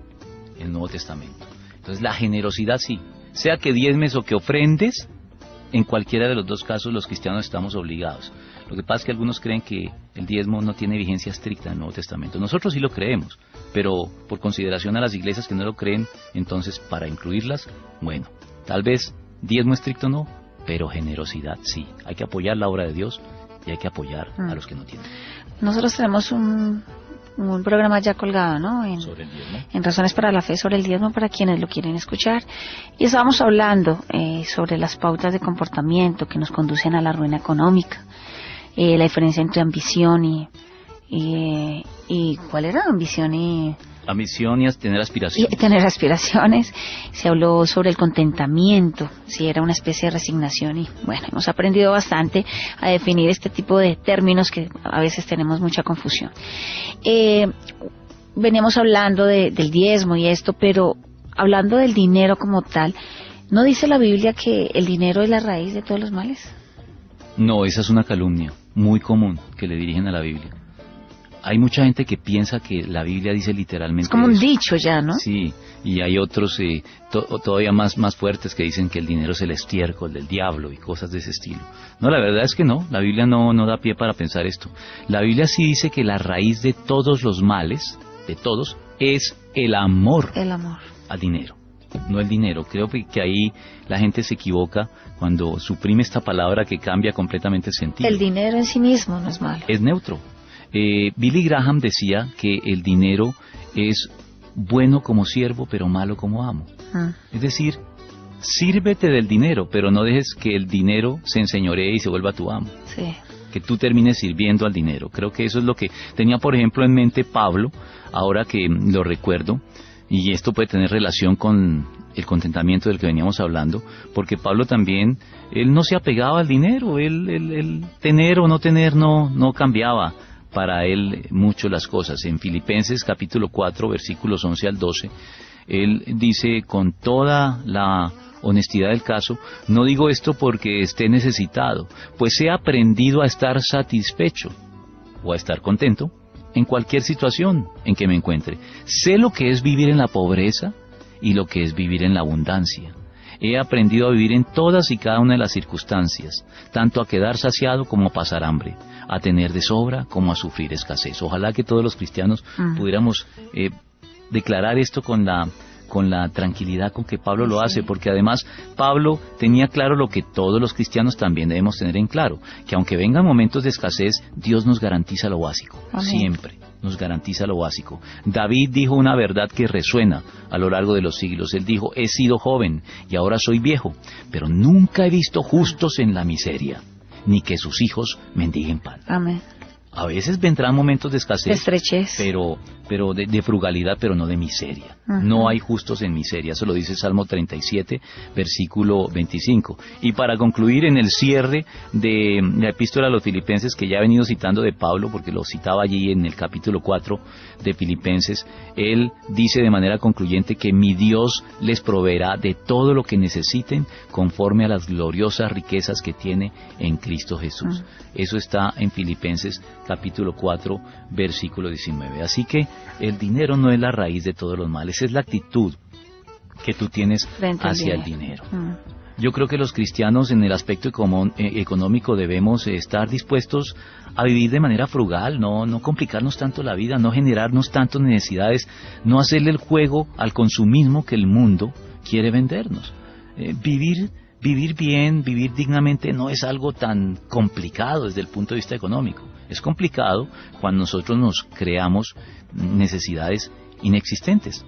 en el Nuevo Testamento. Entonces la generosidad sí, sea que diezmes o que ofrendes, en cualquiera de los dos casos los cristianos estamos obligados. Lo que pasa es que algunos creen que el diezmo no tiene vigencia estricta en el Nuevo Testamento. Nosotros sí lo creemos, pero por consideración a las iglesias que no lo creen, entonces para incluirlas, bueno, tal vez diezmo estricto no, pero generosidad sí. Hay que apoyar la obra de Dios y hay que apoyar a los que no tienen. Nosotros tenemos un programa ya colgado, ¿no? Sobre el diezmo. En Razones para la Fe, sobre el diezmo, para quienes lo quieren escuchar. Y estábamos hablando sobre las pautas de comportamiento que nos conducen a la ruina económica, la diferencia entre ambición y ¿cuál era? Ambición y tener aspiraciones. Y tener aspiraciones. Se habló sobre el contentamiento, si era una especie de resignación, y bueno, hemos aprendido bastante a definir este tipo de términos que a veces tenemos mucha confusión. Veníamos hablando del diezmo y esto, pero hablando del dinero como tal, ¿no dice la Biblia que el dinero es la raíz de todos los males? No, esa es una calumnia muy común que le dirigen a la Biblia. Hay mucha gente que piensa que la Biblia dice literalmente es como un eso. dicho ya, ¿no? Sí, y hay otros todavía más fuertes que dicen que el dinero es el estiércol del diablo y cosas de ese estilo. No, la verdad es que no, la Biblia no da pie para pensar esto. La Biblia sí dice que la raíz de todos los males, de todos, es el amor. El amor al dinero, no el dinero. Creo que ahí la gente se equivoca cuando suprime esta palabra que cambia completamente el sentido. El dinero en sí mismo no es malo. Es neutro. Billy Graham decía que el dinero es bueno como siervo, pero malo como amo. Es decir, sírvete del dinero, pero no dejes que el dinero se enseñoree y se vuelva tu amo. Sí. Que tú termines sirviendo al dinero. Creo que eso es lo que tenía, por ejemplo, en mente Pablo, ahora que lo recuerdo, y esto puede tener relación con el contentamiento del que veníamos hablando, porque Pablo también, él no se apegaba al dinero, él tener o no tener no cambiaba para él mucho las cosas. En Filipenses capítulo 4 versículos 11 al 12, él dice con toda la honestidad del caso: no digo esto porque esté necesitado, pues he aprendido a estar satisfecho o a estar contento en cualquier situación en que me encuentre. Sé lo que es vivir en la pobreza y lo que es vivir en la abundancia. He aprendido a vivir en todas y cada una de las circunstancias, tanto a quedar saciado como a pasar hambre, a tener de sobra como a sufrir escasez. Ojalá que todos los cristianos pudiéramos declarar esto con la tranquilidad con que Pablo lo hace, porque además Pablo tenía claro lo que todos los cristianos también debemos tener en claro, que aunque vengan momentos de escasez, Dios nos garantiza lo básico. Amén. Siempre nos garantiza lo básico. David dijo una verdad que resuena a lo largo de los siglos. Él dijo: he sido joven y ahora soy viejo, pero nunca he visto justos en la miseria, ni que sus hijos mendiguen pan. Amén. A veces vendrán momentos de escasez, de estrechez, pero de frugalidad, pero no de miseria. No hay justos en miseria. Eso lo dice Salmo 37, versículo 25. Y para concluir, en el cierre de la epístola a los Filipenses, que ya he venido citando de Pablo, porque lo citaba allí en el capítulo 4 de Filipenses, él dice de manera concluyente que mi Dios les proveerá de todo lo que necesiten conforme a las gloriosas riquezas que tiene en Cristo Jesús. Eso está en Filipenses capítulo 4, versículo 19. Así que el dinero no es la raíz de todos los males, es la actitud que tú tienes hacia el dinero. Yo creo que los cristianos en el aspecto económico debemos estar dispuestos a vivir de manera frugal, no complicarnos tanto la vida, no generarnos tantas necesidades, no hacerle el juego al consumismo que el mundo quiere vendernos. Vivir bien, vivir dignamente no es algo tan complicado desde el punto de vista económico. Es complicado cuando nosotros nos creamos necesidades inexistentes.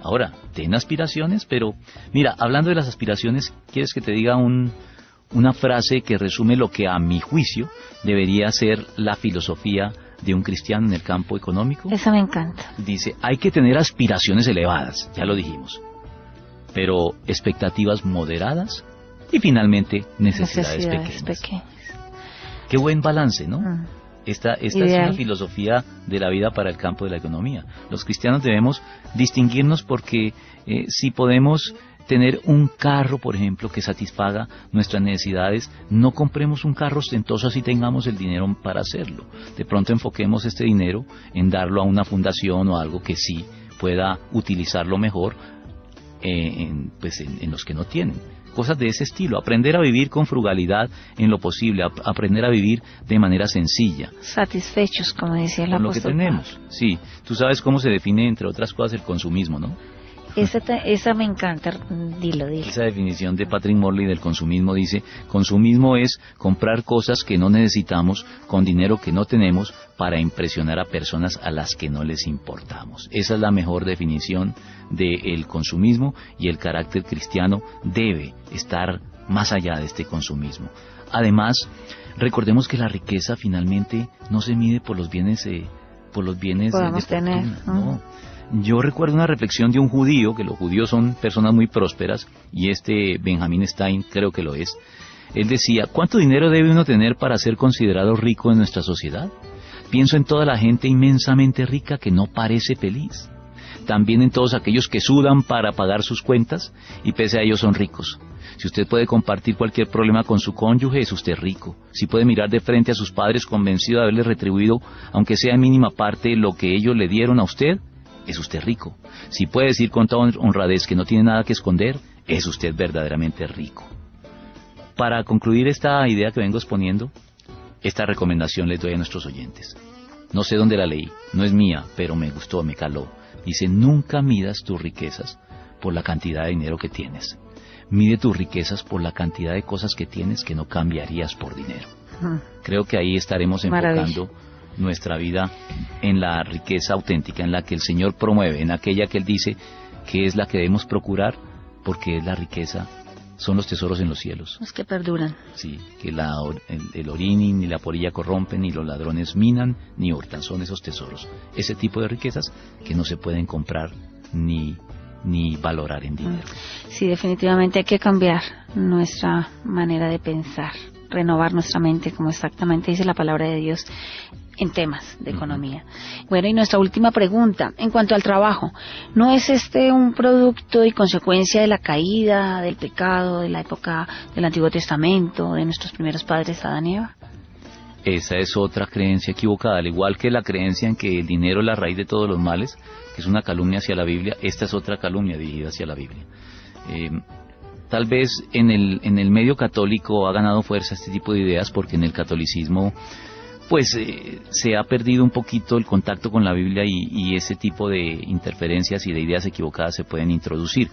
Ahora, ten aspiraciones, pero mira, hablando de las aspiraciones, ¿quieres que te diga una frase que resume lo que a mi juicio debería ser la filosofía de un cristiano en el campo económico? Esa me encanta. Dice: hay que tener aspiraciones elevadas, ya lo dijimos, pero expectativas moderadas y finalmente necesidades pequeñas. Qué buen balance, ¿no? Esta es una filosofía de la vida para el campo de la economía. Los cristianos debemos distinguirnos porque si podemos tener un carro, por ejemplo, que satisfaga nuestras necesidades, no compremos un carro ostentoso así tengamos el dinero para hacerlo. De pronto enfoquemos este dinero en darlo a una fundación o algo que sí pueda utilizarlo mejor en los que no tienen. Cosas de ese estilo, aprender a vivir con frugalidad en lo posible, aprender a vivir de manera sencilla. Satisfechos, como decía el apóstol Pablo. Con lo que tenemos, sí. Tú sabes cómo se define, entre otras cosas, el consumismo, ¿no? Esa me encanta, dilo. Esa definición de Patrick Morley del consumismo dice: consumismo es comprar cosas que no necesitamos con dinero que no tenemos para impresionar a personas a las que no les importamos. Esa es la mejor definición del consumismo, y el carácter cristiano debe estar más allá de este consumismo. Además, recordemos que la riqueza finalmente no se mide por los bienes de tener, fortuna, ¿no? Yo recuerdo una reflexión de un judío, que los judíos son personas muy prósperas, y Benjamin Stein creo que lo es. Él decía: ¿cuánto dinero debe uno tener para ser considerado rico en nuestra sociedad? Pienso en toda la gente inmensamente rica que no parece feliz. También en todos aquellos que sudan para pagar sus cuentas y pese a ello son ricos. Si usted puede compartir cualquier problema con su cónyuge, es usted rico. Si puede mirar de frente a sus padres convencido de haberles retribuido, aunque sea en mínima parte, lo que ellos le dieron a usted, es usted rico. Si puede decir con toda honradez que no tiene nada que esconder, es usted verdaderamente rico. Para concluir esta idea que vengo exponiendo, esta recomendación les doy a nuestros oyentes. No sé dónde la leí, no es mía, pero me gustó, me caló. Dice: nunca midas tus riquezas por la cantidad de dinero que tienes. Mide tus riquezas por la cantidad de cosas que tienes que no cambiarías por dinero. Creo que ahí estaremos enfocando nuestra vida en la riqueza auténtica, en la que el Señor promueve, en aquella que Él dice que es la que debemos procurar, porque es la riqueza, son los tesoros en los cielos. Los que perduran. Sí, que el orín ni la polilla corrompen, ni los ladrones minan, ni hurtan, son esos tesoros. Ese tipo de riquezas que no se pueden comprar ni valorar en dinero. Sí, definitivamente hay que cambiar nuestra manera de pensar, renovar nuestra mente, como exactamente dice la palabra de Dios, en temas de economía. Bueno, y nuestra última pregunta, en cuanto al trabajo, ¿no es un producto y consecuencia de la caída, del pecado, de la época del Antiguo Testamento, de nuestros primeros padres Adán y Eva? Esa es otra creencia equivocada, al igual que la creencia en que el dinero es la raíz de todos los males, que es una calumnia hacia la Biblia. Esta es otra calumnia dirigida hacia la Biblia. Tal vez en el medio católico ha ganado fuerza este tipo de ideas, porque en el catolicismo pues se ha perdido un poquito el contacto con la Biblia, y ese tipo de interferencias y de ideas equivocadas se pueden introducir.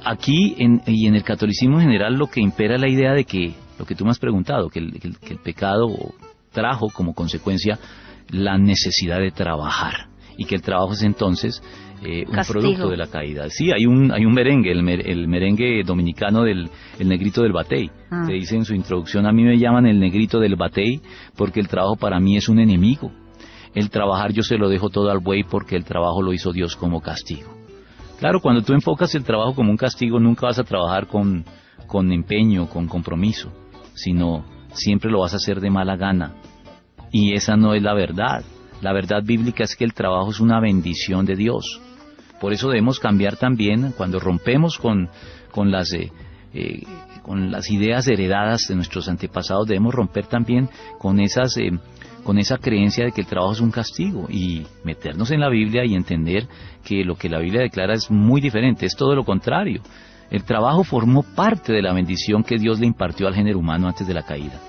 Aquí y en el catolicismo en general lo que impera es la idea de que, lo que tú me has preguntado, que el pecado trajo como consecuencia la necesidad de trabajar, y que el trabajo es entonces un producto de la caída. Sí, hay un merengue, el merengue dominicano el negrito del batey, que dice en su introducción: a mí me llaman el negrito del batey porque el trabajo para mí es un enemigo. El trabajar yo se lo dejo todo al buey, porque el trabajo lo hizo Dios como castigo. Claro, cuando tú enfocas el trabajo como un castigo, nunca vas a trabajar con empeño, con compromiso, sino siempre lo vas a hacer de mala gana. Y esa no es la verdad. La verdad bíblica es que el trabajo es una bendición de Dios. Por eso debemos cambiar también, cuando rompemos con las ideas heredadas de nuestros antepasados, debemos romper también con esa creencia de que el trabajo es un castigo, y meternos en la Biblia y entender que lo que la Biblia declara es muy diferente, es todo lo contrario. El trabajo formó parte de la bendición que Dios le impartió al género humano antes de la caída.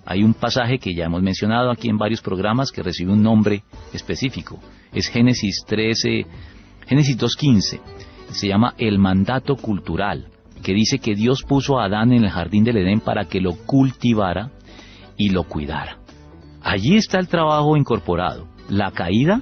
Hay un pasaje que ya hemos mencionado aquí en varios programas que recibe un nombre específico. Es Génesis 2:15. Se llama el mandato cultural, que dice que Dios puso a Adán en el jardín del Edén para que lo cultivara y lo cuidara. Allí está el trabajo incorporado. La caída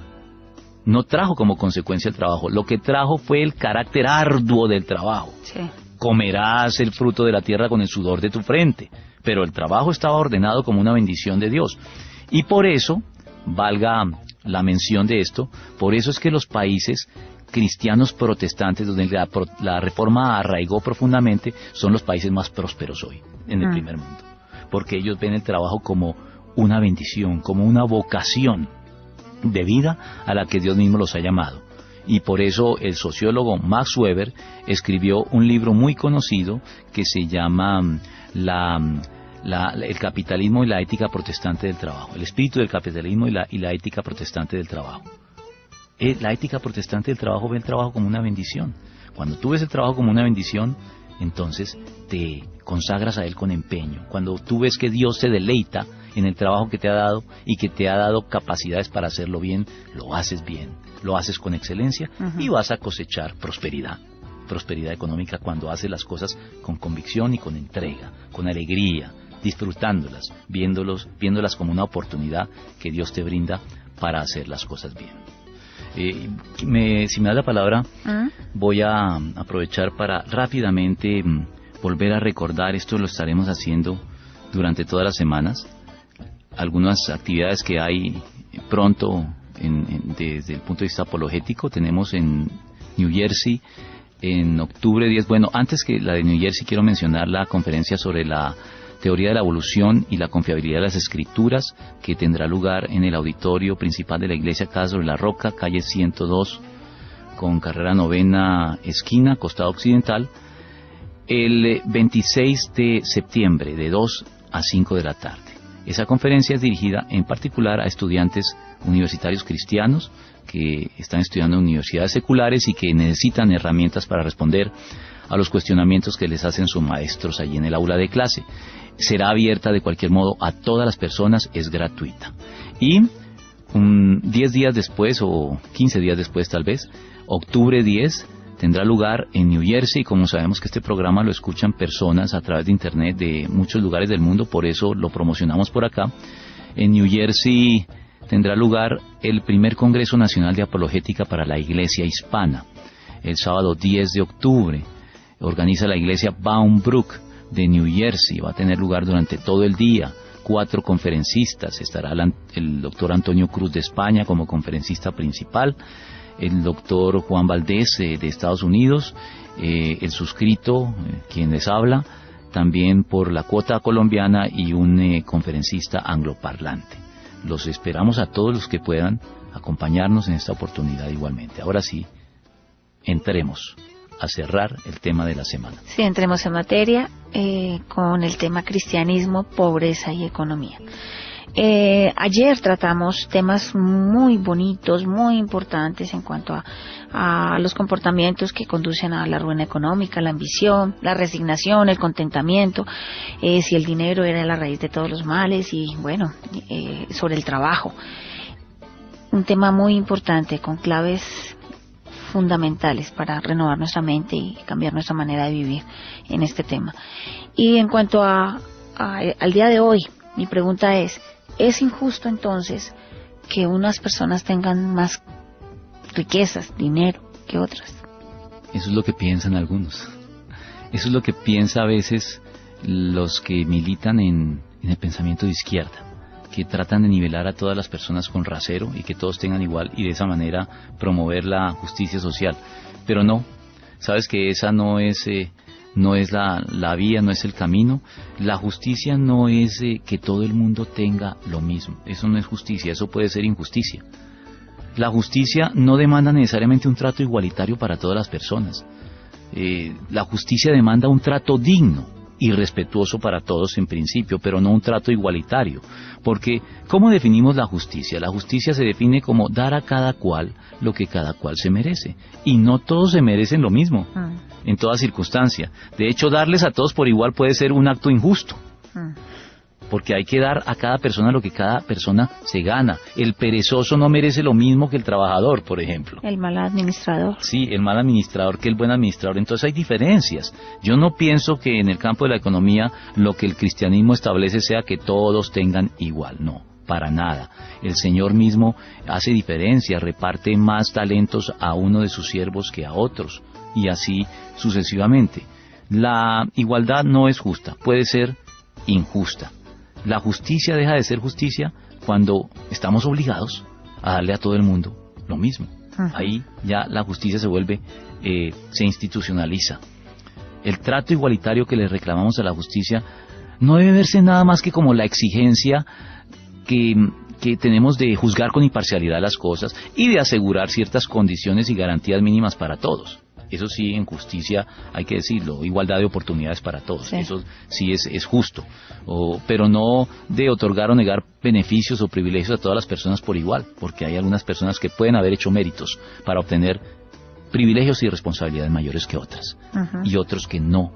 no trajo como consecuencia el trabajo. Lo que trajo fue el carácter arduo del trabajo. Sí. Comerás el fruto de la tierra con el sudor de tu frente. Pero el trabajo estaba ordenado como una bendición de Dios. Y por eso, valga la mención de esto, por eso es que los países cristianos protestantes, donde la reforma arraigó profundamente, son los países más prósperos hoy, en el primer mundo. Porque ellos ven el trabajo como una bendición, como una vocación de vida a la que Dios mismo los ha llamado. Y por eso el sociólogo Max Weber escribió un libro muy conocido que se llama el capitalismo y la ética protestante del trabajo, el espíritu del capitalismo y la ética protestante del trabajo. La ética protestante del trabajo ve el trabajo como una bendición. Cuando tú ves el trabajo como una bendición, entonces te consagras a él con empeño. Cuando tú ves que Dios se deleita en el trabajo que te ha dado y que te ha dado capacidades para hacerlo bien, lo haces bien, lo haces con excelencia y vas a cosechar prosperidad económica cuando haces las cosas con convicción y con entrega, con alegría, disfrutándolas, viéndolas como una oportunidad que Dios te brinda para hacer las cosas bien. Si me da la palabra, voy a aprovechar para rápidamente volver a recordar, esto lo estaremos haciendo durante todas las semanas, algunas actividades que hay pronto desde el punto de vista apologético. Tenemos en New Jersey en octubre 10, bueno, antes que la de New Jersey quiero mencionar la conferencia sobre la teoría de la evolución y la confiabilidad de las escrituras, que tendrá lugar en el auditorio principal de la iglesia Casa sobre la Roca, calle 102 con carrera 9ª esquina, costado occidental, el 26 de septiembre de 2 a 5 de la tarde. Esa conferencia es dirigida en particular a estudiantes universitarios cristianos que están estudiando en universidades seculares y que necesitan herramientas para responder a los cuestionamientos que les hacen sus maestros allí en el aula de clase. Será abierta de cualquier modo a todas las personas, es gratuita. Y 10 días después o 15 días después tal vez, octubre 10, tendrá lugar en New Jersey. Como sabemos que este programa lo escuchan personas a través de internet de muchos lugares del mundo, por eso lo promocionamos por acá. En New Jersey tendrá lugar el primer Congreso Nacional de Apologética para la Iglesia Hispana, el sábado 10 de octubre. Organiza la iglesia Bound Brook de New Jersey, va a tener lugar durante todo el día, 4 conferencistas, estará el doctor Antonio Cruz de España como conferencista principal, el doctor Juan Valdés de Estados Unidos, el suscrito, quien les habla, también por la cuota colombiana y un conferencista angloparlante. Los esperamos a todos los que puedan acompañarnos en esta oportunidad igualmente. Ahora sí, entremos a cerrar el tema de la semana. Sí, entremos en materia con el tema cristianismo, pobreza y economía. Ayer tratamos temas muy bonitos, muy importantes en cuanto a los comportamientos que conducen a la ruina económica, la ambición, la resignación, el contentamiento, si el dinero era la raíz de todos los males y bueno, sobre el trabajo. Un tema muy importante con claves fundamentales para renovar nuestra mente y cambiar nuestra manera de vivir en este tema. Y en cuanto al día de hoy, mi pregunta es injusto entonces que unas personas tengan más riquezas, dinero, que otras? Eso es lo que piensan algunos. Eso es lo que piensa a veces los que militan en el pensamiento de izquierda, que tratan de nivelar a todas las personas con rasero y que todos tengan igual y de esa manera promover la justicia social. Pero no, sabes que esa no es la vía, no es el camino. La justicia no es que todo el mundo tenga lo mismo. Eso no es justicia, eso puede ser injusticia. La justicia no demanda necesariamente un trato igualitario para todas las personas. La justicia demanda un trato digno y respetuoso para todos en principio, pero no un trato igualitario. Porque, ¿cómo definimos la justicia? La justicia se define como dar a cada cual lo que cada cual se merece. Y no todos se merecen lo mismo, en toda circunstancia. De hecho, darles a todos por igual puede ser un acto injusto. Porque hay que dar a cada persona lo que cada persona se gana. El perezoso no merece lo mismo que el trabajador, por ejemplo. El mal administrador. Sí, el mal administrador que el buen administrador. Entonces hay diferencias. Yo no pienso que en el campo de la economía lo que el cristianismo establece sea que todos tengan igual. No, para nada. El Señor mismo hace diferencia, reparte más talentos a uno de sus siervos que a otros. Y así sucesivamente. La igualdad no es justa, puede ser injusta. La justicia deja de ser justicia cuando estamos obligados a darle a todo el mundo lo mismo. Ahí ya la justicia se vuelve, se institucionaliza. El trato igualitario que le reclamamos a la justicia no debe verse nada más que como la exigencia que tenemos de juzgar con imparcialidad las cosas y de asegurar ciertas condiciones y garantías mínimas para todos. Eso sí, en justicia hay que decirlo, igualdad de oportunidades para todos, sí. Eso sí es justo, pero no de otorgar o negar beneficios o privilegios a todas las personas por igual, porque hay algunas personas que pueden haber hecho méritos para obtener privilegios y responsabilidades mayores que otras, y otros que no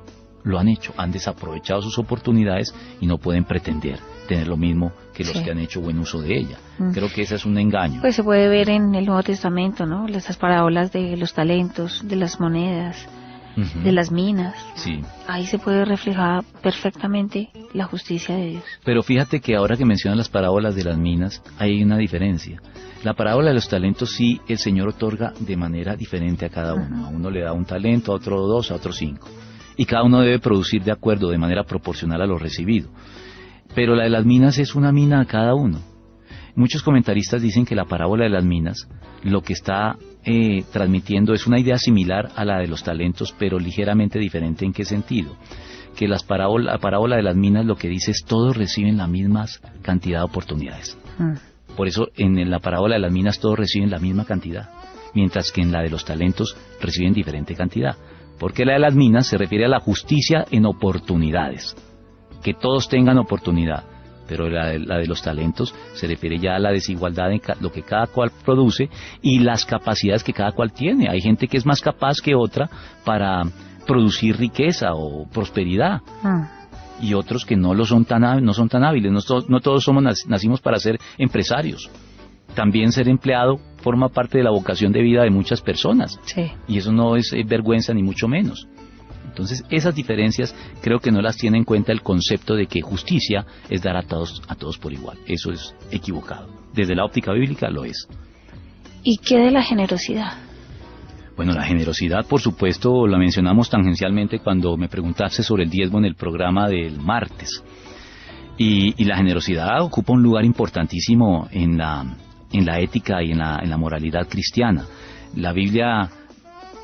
lo han hecho, han desaprovechado sus oportunidades y no pueden pretender tener lo mismo que los que han hecho buen uso de ella. Creo que ese es un engaño. Pues se puede ver en el Nuevo Testamento, ¿no? Esas parábolas de los talentos, de las monedas, de las minas. Sí. Ahí se puede reflejar perfectamente la justicia de Dios. Pero fíjate que ahora que mencionas las parábolas de las minas, hay una diferencia. La parábola de los talentos sí, el Señor otorga de manera diferente a cada uno. A uno le da un talento, a otro 2, a otro 5. Y cada uno debe producir de acuerdo, de manera proporcional a lo recibido. Pero la de las minas es una mina a cada uno. Muchos comentaristas dicen que la parábola de las minas lo que está transmitiendo es una idea similar a la de los talentos, pero ligeramente diferente. ¿En qué sentido? Que la parábola de las minas lo que dice es todos reciben la misma cantidad de oportunidades. Por eso en la parábola de las minas todos reciben la misma cantidad, mientras que en la de los talentos reciben diferente cantidad. Porque la de las minas se refiere a la justicia en oportunidades, que todos tengan oportunidad. Pero la de los talentos se refiere ya a la desigualdad en lo que cada cual produce y las capacidades que cada cual tiene. Hay gente que es más capaz que otra para producir riqueza o prosperidad, y otros que no son tan hábiles. No todos nacimos para ser empresarios. También ser empleado forma parte de la vocación de vida de muchas personas. Sí. Y eso no es vergüenza ni mucho menos. Entonces esas diferencias creo que no las tiene en cuenta el concepto de que justicia es dar a todos por igual. Eso es equivocado. Desde la óptica bíblica lo es. ¿Y qué de la generosidad? Bueno, la generosidad, por supuesto, la mencionamos tangencialmente cuando me preguntaste sobre el diezmo en el programa del martes. Y la generosidad ocupa un lugar importantísimo en la ética y en la moralidad cristiana. La Biblia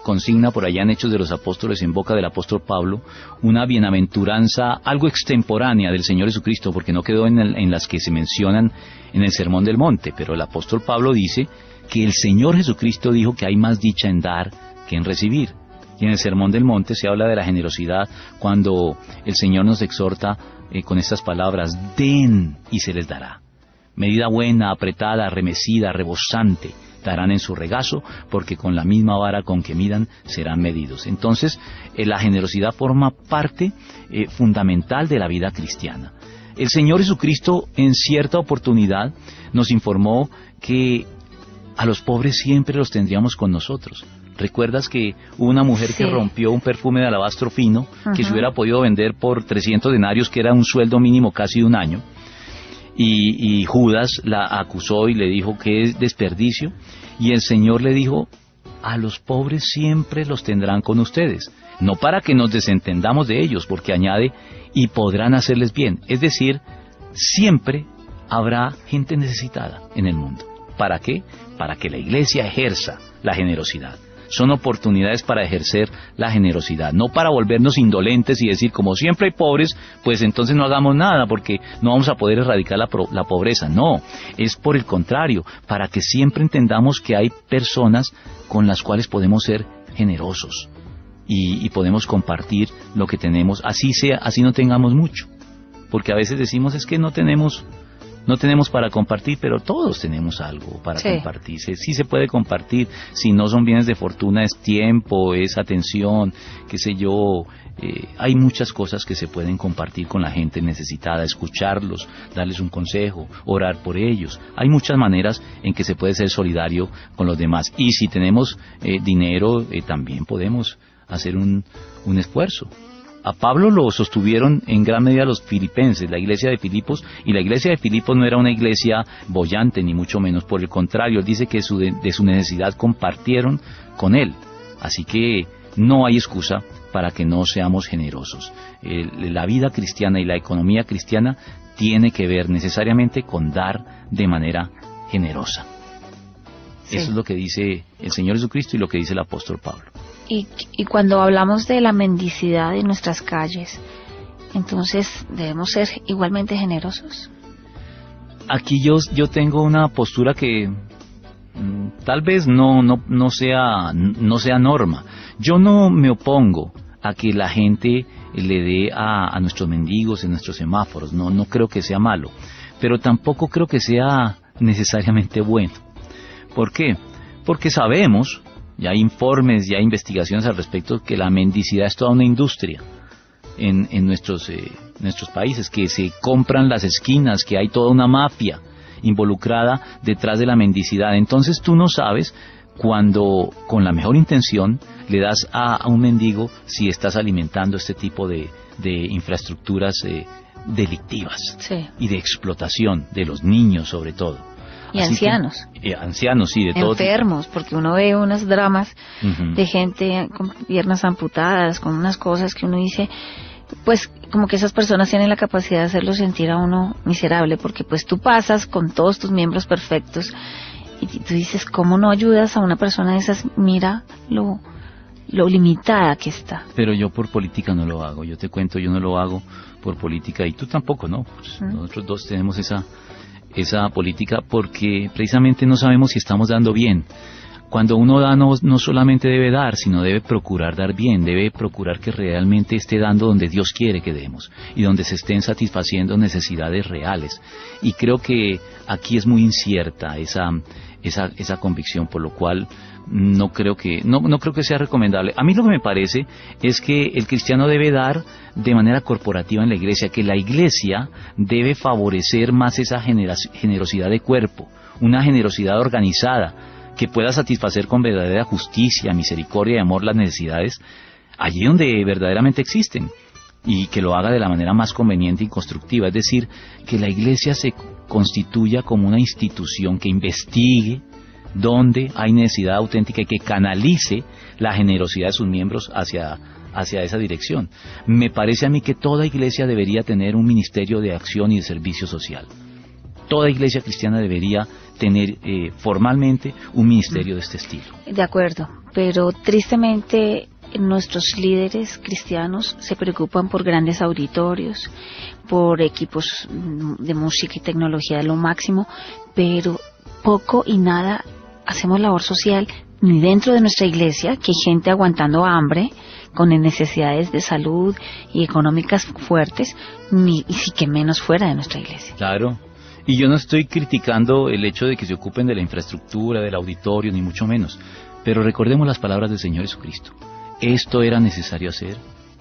consigna por allá en Hechos de los Apóstoles, en boca del apóstol Pablo, una bienaventuranza algo extemporánea del Señor Jesucristo, porque no quedó en las que se mencionan en el Sermón del Monte, pero el apóstol Pablo dice que el Señor Jesucristo dijo que hay más dicha en dar que en recibir. Y en el Sermón del Monte se habla de la generosidad cuando el Señor nos exhorta con estas palabras: den y se les dará. Medida buena, apretada, remecida, rebosante, darán en su regazo, porque con la misma vara con que midan serán medidos. Entonces, la generosidad forma parte fundamental de la vida cristiana. El Señor Jesucristo en cierta oportunidad nos informó que a los pobres siempre los tendríamos con nosotros. ¿Recuerdas que hubo una mujer que rompió un perfume de alabastro fino que se hubiera podido vender por 300 denarios, que era un sueldo mínimo casi de un año? Y Judas la acusó y le dijo que es desperdicio, y el Señor le dijo: a los pobres siempre los tendrán con ustedes, no para que nos desentendamos de ellos, porque añade: y podrán hacerles bien. Es decir, siempre habrá gente necesitada en el mundo. ¿Para qué? Para que la iglesia ejerza la generosidad. Son oportunidades para ejercer la generosidad, no para volvernos indolentes y decir, como siempre hay pobres, pues entonces no hagamos nada porque no vamos a poder erradicar la pobreza. No, es por el contrario, para que siempre entendamos que hay personas con las cuales podemos ser generosos y podemos compartir lo que tenemos, así no tengamos mucho, porque a veces decimos es que no tenemos para compartir, pero todos tenemos algo para compartir. Sí se puede compartir. Si no son bienes de fortuna, es tiempo, es atención, qué sé yo. Hay muchas cosas que se pueden compartir con la gente necesitada, escucharlos, darles un consejo, orar por ellos. Hay muchas maneras en que se puede ser solidario con los demás. Y si tenemos dinero, también podemos hacer un esfuerzo. A Pablo lo sostuvieron en gran medida los filipenses, la iglesia de Filipos, y la iglesia de Filipos no era una iglesia boyante, ni mucho menos. Por el contrario, él dice que de su necesidad compartieron con él. Así que no hay excusa para que no seamos generosos. La vida cristiana y la economía cristiana tiene que ver necesariamente con dar de manera generosa. Sí. Eso es lo que dice el Señor Jesucristo y lo que dice el apóstol Pablo. Y cuando hablamos de la mendicidad en nuestras calles, entonces debemos ser igualmente generosos. Aquí yo tengo una postura que tal vez no sea norma. Yo no me opongo a que la gente le dé a nuestros mendigos en nuestros semáforos. No creo que sea malo, pero tampoco creo que sea necesariamente bueno. ¿Por qué? Porque sabemos, ya hay informes, ya hay investigaciones al respecto, que la mendicidad es toda una industria. en nuestros países, que se compran las esquinas, que hay toda una mafia involucrada detrás de la mendicidad. Entonces tú no sabes cuando con la mejor intención le das a un mendigo si estás alimentando este tipo de infraestructuras delictivas, sí, y de explotación de los niños sobre todo. Y ancianos. Ancianos, sí, de todo tipo. Enfermos, porque uno ve unos dramas Uh-huh. de gente con piernas amputadas, con unas cosas que uno dice, pues como que esas personas tienen la capacidad de hacerlo sentir a uno miserable, porque pues tú pasas con todos tus miembros perfectos y tú dices, ¿cómo no ayudas a una persona de esas? Mira lo limitada que está. Pero yo por política no lo hago, yo te cuento, yo no lo hago por política, y tú tampoco, ¿no? Pues nosotros dos tenemos esa política porque precisamente no sabemos si estamos dando bien. Cuando uno da, no solamente debe dar, sino debe procurar dar bien, debe procurar que realmente esté dando donde Dios quiere que demos y donde se estén satisfaciendo necesidades reales. Y creo que aquí es muy incierta esa convicción, por lo cual no creo que sea recomendable. A mí lo que me parece es que el cristiano debe dar de manera corporativa en la iglesia, que la iglesia debe favorecer más esa generosidad de cuerpo, una generosidad organizada, que pueda satisfacer con verdadera justicia, misericordia y amor las necesidades allí donde verdaderamente existen, y que lo haga de la manera más conveniente y constructiva, es decir, que la iglesia se constituya como una institución que investigue donde hay necesidad auténtica y que canalice la generosidad de sus miembros hacia esa dirección. Me parece a mí que toda iglesia debería tener un ministerio de acción y de servicio social. Toda iglesia cristiana debería tener formalmente un ministerio de este estilo. De acuerdo, pero tristemente nuestros líderes cristianos se preocupan por grandes auditorios, por equipos de música y tecnología de lo máximo, pero poco y nada hacemos labor social ni dentro de nuestra iglesia, que hay gente aguantando hambre con necesidades de salud y económicas fuertes, y sí que menos fuera de nuestra iglesia. Claro. Y yo no estoy criticando el hecho de que se ocupen de la infraestructura, del auditorio, ni mucho menos. Pero recordemos las palabras del Señor Jesucristo. Esto era necesario hacer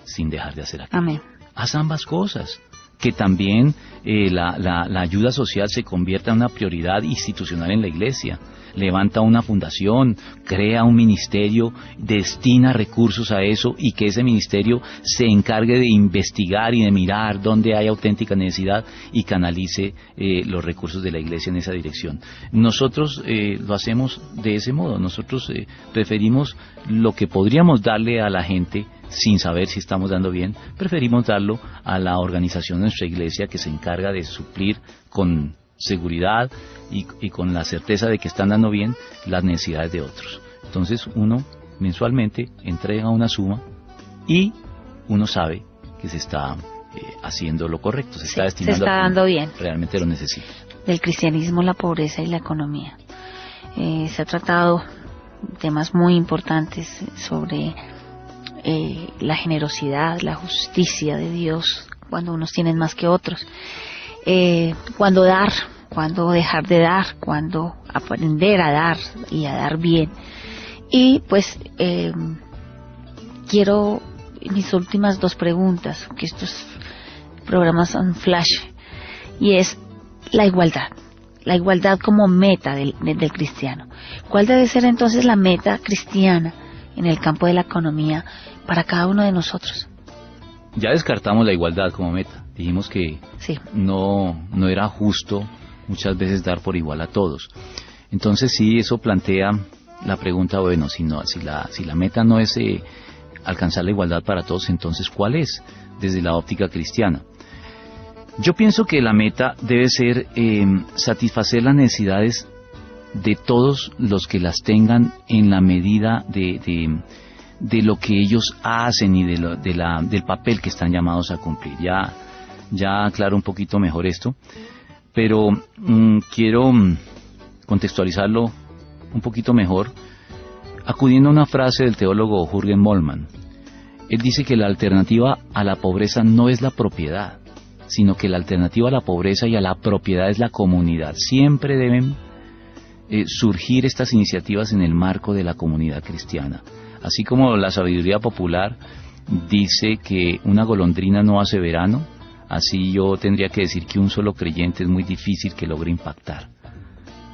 sin dejar de hacer aquello. Amén. Haz ambas cosas. Que también la ayuda social se convierta en una prioridad institucional en la iglesia. Levanta una fundación, crea un ministerio, destina recursos a eso, y que ese ministerio se encargue de investigar y de mirar dónde hay auténtica necesidad y canalice los recursos de la iglesia en esa dirección. Nosotros lo hacemos de ese modo. Nosotros preferimos lo que podríamos darle a la gente sin saber si estamos dando bien, preferimos darlo a la organización de nuestra iglesia, que se encarga de suplir con seguridad y con la certeza de que están dando bien las necesidades de otros. Entonces uno mensualmente entrega una suma y uno sabe que se está haciendo lo correcto, se está destinando, se está dando bien, realmente lo necesita. Del cristianismo, la pobreza y la economía. Se ha tratado temas muy importantes sobre la generosidad, la justicia de Dios, cuando unos tienen más que otros, cuando dar, cuando dejar de dar, cuando aprender a dar y a dar bien. Y pues quiero mis últimas dos preguntas, que estos programas son flash, y es la igualdad como meta del cristiano. ¿Cuál debe ser entonces la meta cristiana en el campo de la economía para cada uno de nosotros? Ya descartamos la igualdad como meta. Dijimos que sí, no era justo muchas veces dar por igual a todos. Entonces sí, eso plantea la pregunta, bueno, si la meta no es alcanzar la igualdad para todos, entonces ¿cuál es desde la óptica cristiana? Yo pienso que la meta debe ser satisfacer las necesidades de todos los que las tengan en la medida de lo que ellos hacen y del papel que están llamados a cumplir. Ya aclaro un poquito mejor esto, pero quiero contextualizarlo un poquito mejor acudiendo a una frase del teólogo Jürgen Moltmann. Él dice que la alternativa a la pobreza no es la propiedad, sino que la alternativa a la pobreza y a la propiedad es la comunidad. Siempre deben surgir estas iniciativas en el marco de la comunidad cristiana. Así como la sabiduría popular dice que una golondrina no hace verano, así yo tendría que decir que un solo creyente es muy difícil que logre impactar.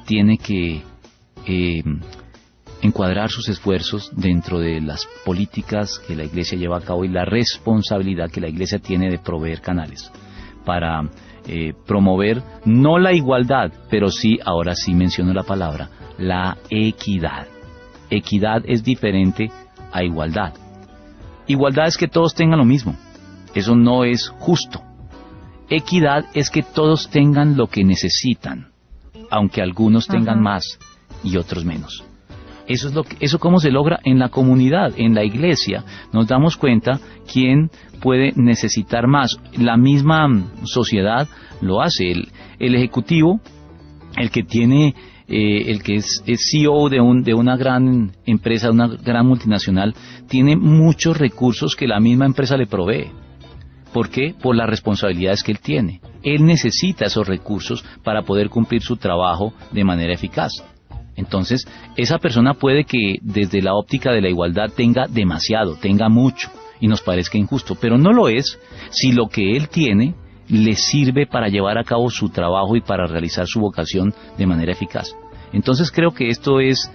Tiene que encuadrar sus esfuerzos dentro de las políticas que la Iglesia lleva a cabo y la responsabilidad que la Iglesia tiene de proveer canales para promover no la igualdad, pero sí, ahora sí menciono la palabra, la equidad. Equidad es diferente a igualdad. Igualdad es que todos tengan lo mismo. Eso no es justo. Equidad es que todos tengan lo que necesitan, aunque algunos tengan más y otros menos. Eso cómo se logra en la comunidad, en la iglesia. Nos damos cuenta quién puede necesitar más. La misma sociedad lo hace. El ejecutivo, el que tiene, el que es CEO de una gran empresa, de una gran multinacional, tiene muchos recursos que la misma empresa le provee. ¿Por qué? Por las responsabilidades que él tiene. Él necesita esos recursos para poder cumplir su trabajo de manera eficaz. Entonces, esa persona puede que desde la óptica de la igualdad tenga demasiado, tenga mucho, y nos parezca injusto, pero no lo es si lo que él tiene le sirve para llevar a cabo su trabajo y para realizar su vocación de manera eficaz. Entonces creo que esto es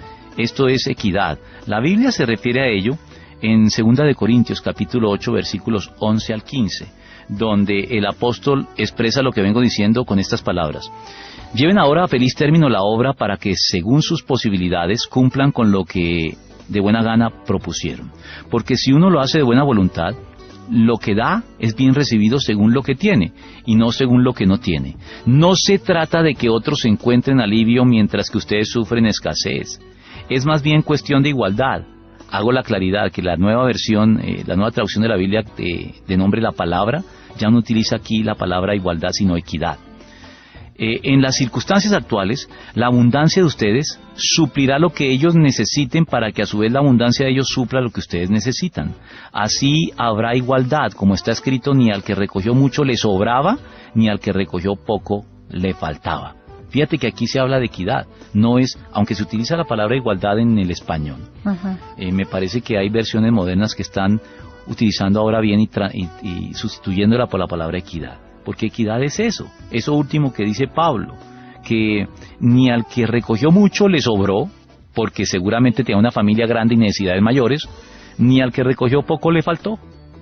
equidad. La Biblia se refiere a ello en 2 de Corintios capítulo 8 versículos 11 al 15, donde el apóstol expresa lo que vengo diciendo con estas palabras: lleven ahora a feliz término la obra para que según sus posibilidades cumplan con lo que de buena gana propusieron, porque si uno lo hace de buena voluntad, lo que da es bien recibido según lo que tiene y no según lo que no tiene. No se trata de que otros encuentren alivio mientras que ustedes sufren escasez, es más bien cuestión de igualdad. Hago la claridad que la nueva versión, la nueva traducción de la Biblia de nombre La Palabra, ya no utiliza aquí la palabra igualdad sino equidad. En las circunstancias actuales, la abundancia de ustedes suplirá lo que ellos necesiten para que a su vez la abundancia de ellos supla lo que ustedes necesitan. Así habrá igualdad, como está escrito: ni al que recogió mucho le sobraba, ni al que recogió poco le faltaba. Fíjate que aquí se habla de equidad, no es, aunque se utiliza la palabra igualdad en el español. Me parece que hay versiones modernas que están utilizando ahora bien y sustituyéndola por la palabra equidad. Porque equidad es eso último que dice Pablo, que ni al que recogió mucho le sobró, porque seguramente tenía una familia grande y necesidades mayores, ni al que recogió poco le faltó,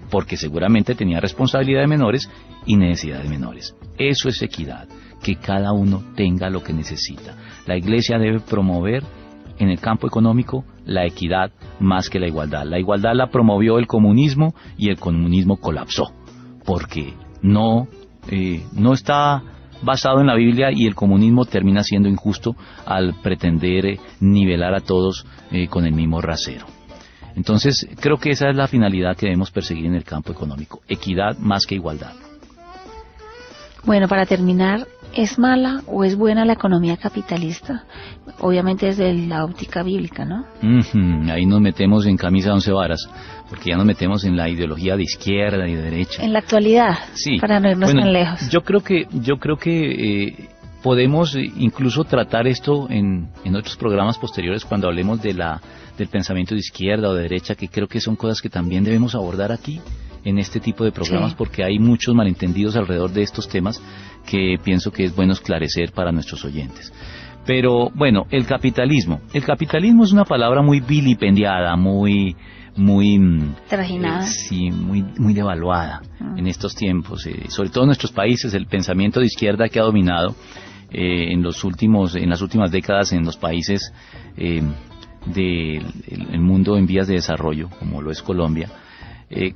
porque seguramente tenía responsabilidades menores y necesidades menores. Eso es equidad, que cada uno tenga lo que necesita. La Iglesia debe promover en el campo económico la equidad más que la igualdad. La igualdad la promovió el comunismo y el comunismo colapsó, porque no está basado en la Biblia y el comunismo termina siendo injusto al pretender nivelar a todos con el mismo rasero. Entonces creo que esa es la finalidad que debemos perseguir en el campo económico, equidad más que igualdad. Bueno, para terminar, ¿es mala o es buena la economía capitalista? Obviamente desde la óptica bíblica, ¿no? Ahí nos metemos en camisa de 11 varas, porque ya nos metemos en la ideología de izquierda y de derecha. En la actualidad, sí, para no irnos tan lejos. Yo creo que podemos incluso tratar esto en otros programas posteriores cuando hablemos del pensamiento de izquierda o de derecha, que creo que son cosas que también debemos abordar aquí en este tipo de programas, sí, porque hay muchos malentendidos alrededor de estos temas que pienso que es bueno esclarecer para nuestros oyentes. Pero bueno, el capitalismo es una palabra muy vilipendiada, muy trajinada, sí, muy devaluada en estos tiempos, sobre todo en nuestros países. El pensamiento de izquierda que ha dominado en las últimas décadas en los países del mundo en vías de desarrollo, como lo es Colombia,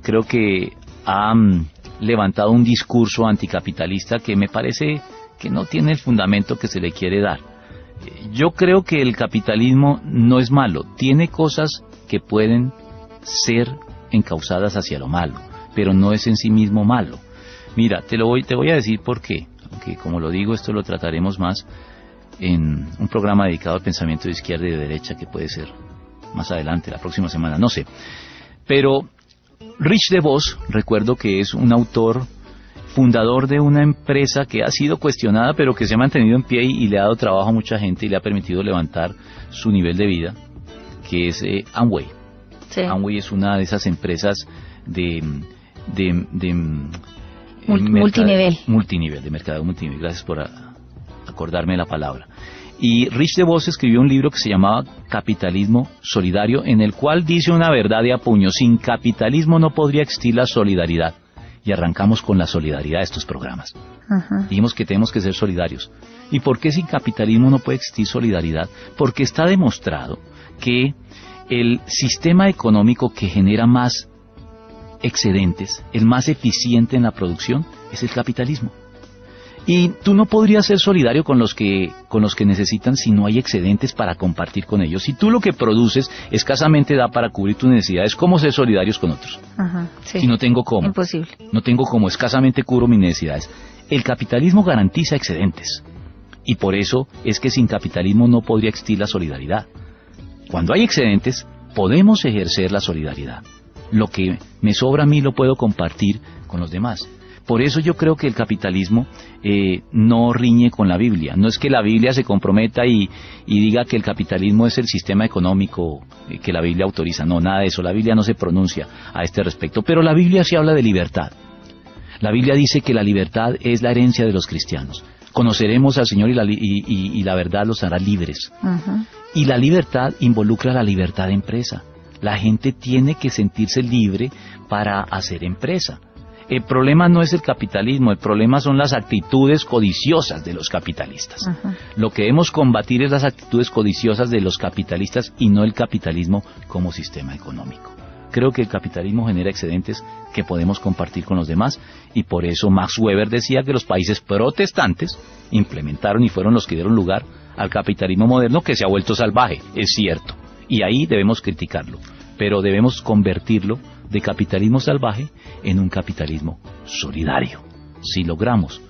creo que ha levantado un discurso anticapitalista que me parece que no tiene el fundamento que se le quiere dar. Yo creo que el capitalismo no es malo, tiene cosas que pueden ser encausadas hacia lo malo, pero no es en sí mismo malo. Mira, te voy a decir por qué, aunque como lo digo, esto lo trataremos más en un programa dedicado al pensamiento de izquierda y de derecha, que puede ser más adelante, la próxima semana, no sé. Pero Rich DeVos, recuerdo que es un autor fundador de una empresa que ha sido cuestionada, pero que se ha mantenido en pie y le ha dado trabajo a mucha gente y le ha permitido levantar su nivel de vida, que es Amway. Sí. Amway es una de esas empresas multinivel, de mercadeo multinivel. Gracias por acordarme de la palabra. Y Rich DeVos escribió un libro que se llamaba Capitalismo Solidario, en el cual dice una verdad de a puño: sin capitalismo no podría existir la solidaridad. Y arrancamos con la solidaridad de estos programas. Dijimos que tenemos que ser solidarios. ¿Y por qué sin capitalismo no puede existir solidaridad? Porque está demostrado que el sistema económico que genera más excedentes, el más eficiente en la producción, es el capitalismo. Y tú no podrías ser solidario con los que necesitan si no hay excedentes para compartir con ellos. Si tú lo que produces escasamente da para cubrir tus necesidades, ¿cómo ser solidarios con otros? Sí. Si no tengo cómo. Imposible. No tengo cómo, escasamente cubro mis necesidades. El capitalismo garantiza excedentes. Y por eso es que sin capitalismo no podría existir la solidaridad. Cuando hay excedentes, podemos ejercer la solidaridad. Lo que me sobra a mí lo puedo compartir con los demás. Por eso yo creo que el capitalismo no riñe con la Biblia. No es que la Biblia se comprometa y diga que el capitalismo es el sistema económico que la Biblia autoriza. No, nada de eso. La Biblia no se pronuncia a este respecto. Pero la Biblia sí habla de libertad. La Biblia dice que la libertad es la herencia de los cristianos. Conoceremos al Señor y la verdad los hará libres. Y la libertad involucra la libertad de empresa. La gente tiene que sentirse libre para hacer empresa. El problema no es el capitalismo, el problema son las actitudes codiciosas de los capitalistas. Lo que debemos combatir es las actitudes codiciosas de los capitalistas y no el capitalismo como sistema económico. Creo que el capitalismo genera excedentes que podemos compartir con los demás, y por eso Max Weber decía que los países protestantes implementaron y fueron los que dieron lugar al capitalismo moderno, que se ha vuelto salvaje. Es cierto, y ahí debemos criticarlo, pero debemos convertirlo de capitalismo salvaje en un capitalismo solidario. Si logramos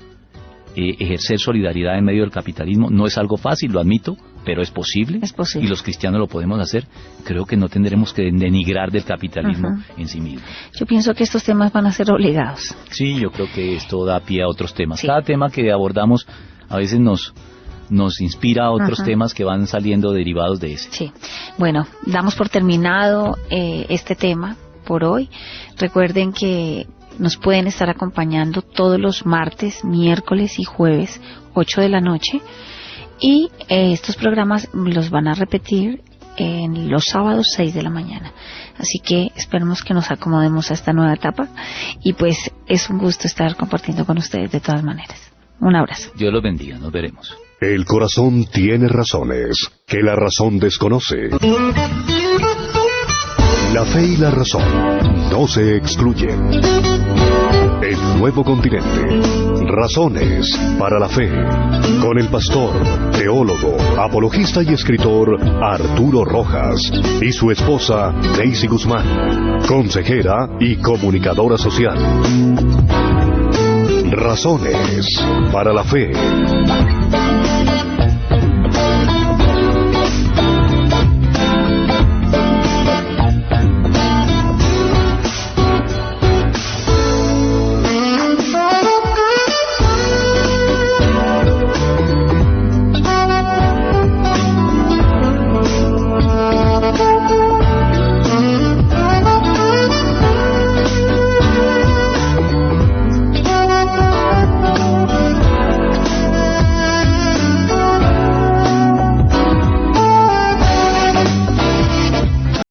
ejercer solidaridad en medio del capitalismo, no es algo fácil, lo admito, pero es posible. Es posible. Y los cristianos lo podemos hacer. Creo que no tendremos que denigrar del capitalismo en sí mismo. Yo pienso que estos temas van a ser obligados. Sí, yo creo que esto da pie a otros temas. Sí. Cada tema que abordamos a veces nos inspira a otros temas que van saliendo derivados de ese. Sí. Bueno, damos por terminado este tema por hoy. Recuerden que nos pueden estar acompañando todos los martes, miércoles y jueves, 8 de la noche. Y estos programas los van a repetir en los sábados, 6 de la mañana. Así que esperemos que nos acomodemos a esta nueva etapa. Y pues es un gusto estar compartiendo con ustedes de todas maneras. Un abrazo. Dios los bendiga, nos veremos. El corazón tiene razones que la razón desconoce. La fe y la razón no se excluyen. El nuevo continente. Razones para la fe. Con el pastor, teólogo, apologista y escritor Arturo Rojas y su esposa Daisy Guzmán, consejera y comunicadora social. Razones para la fe.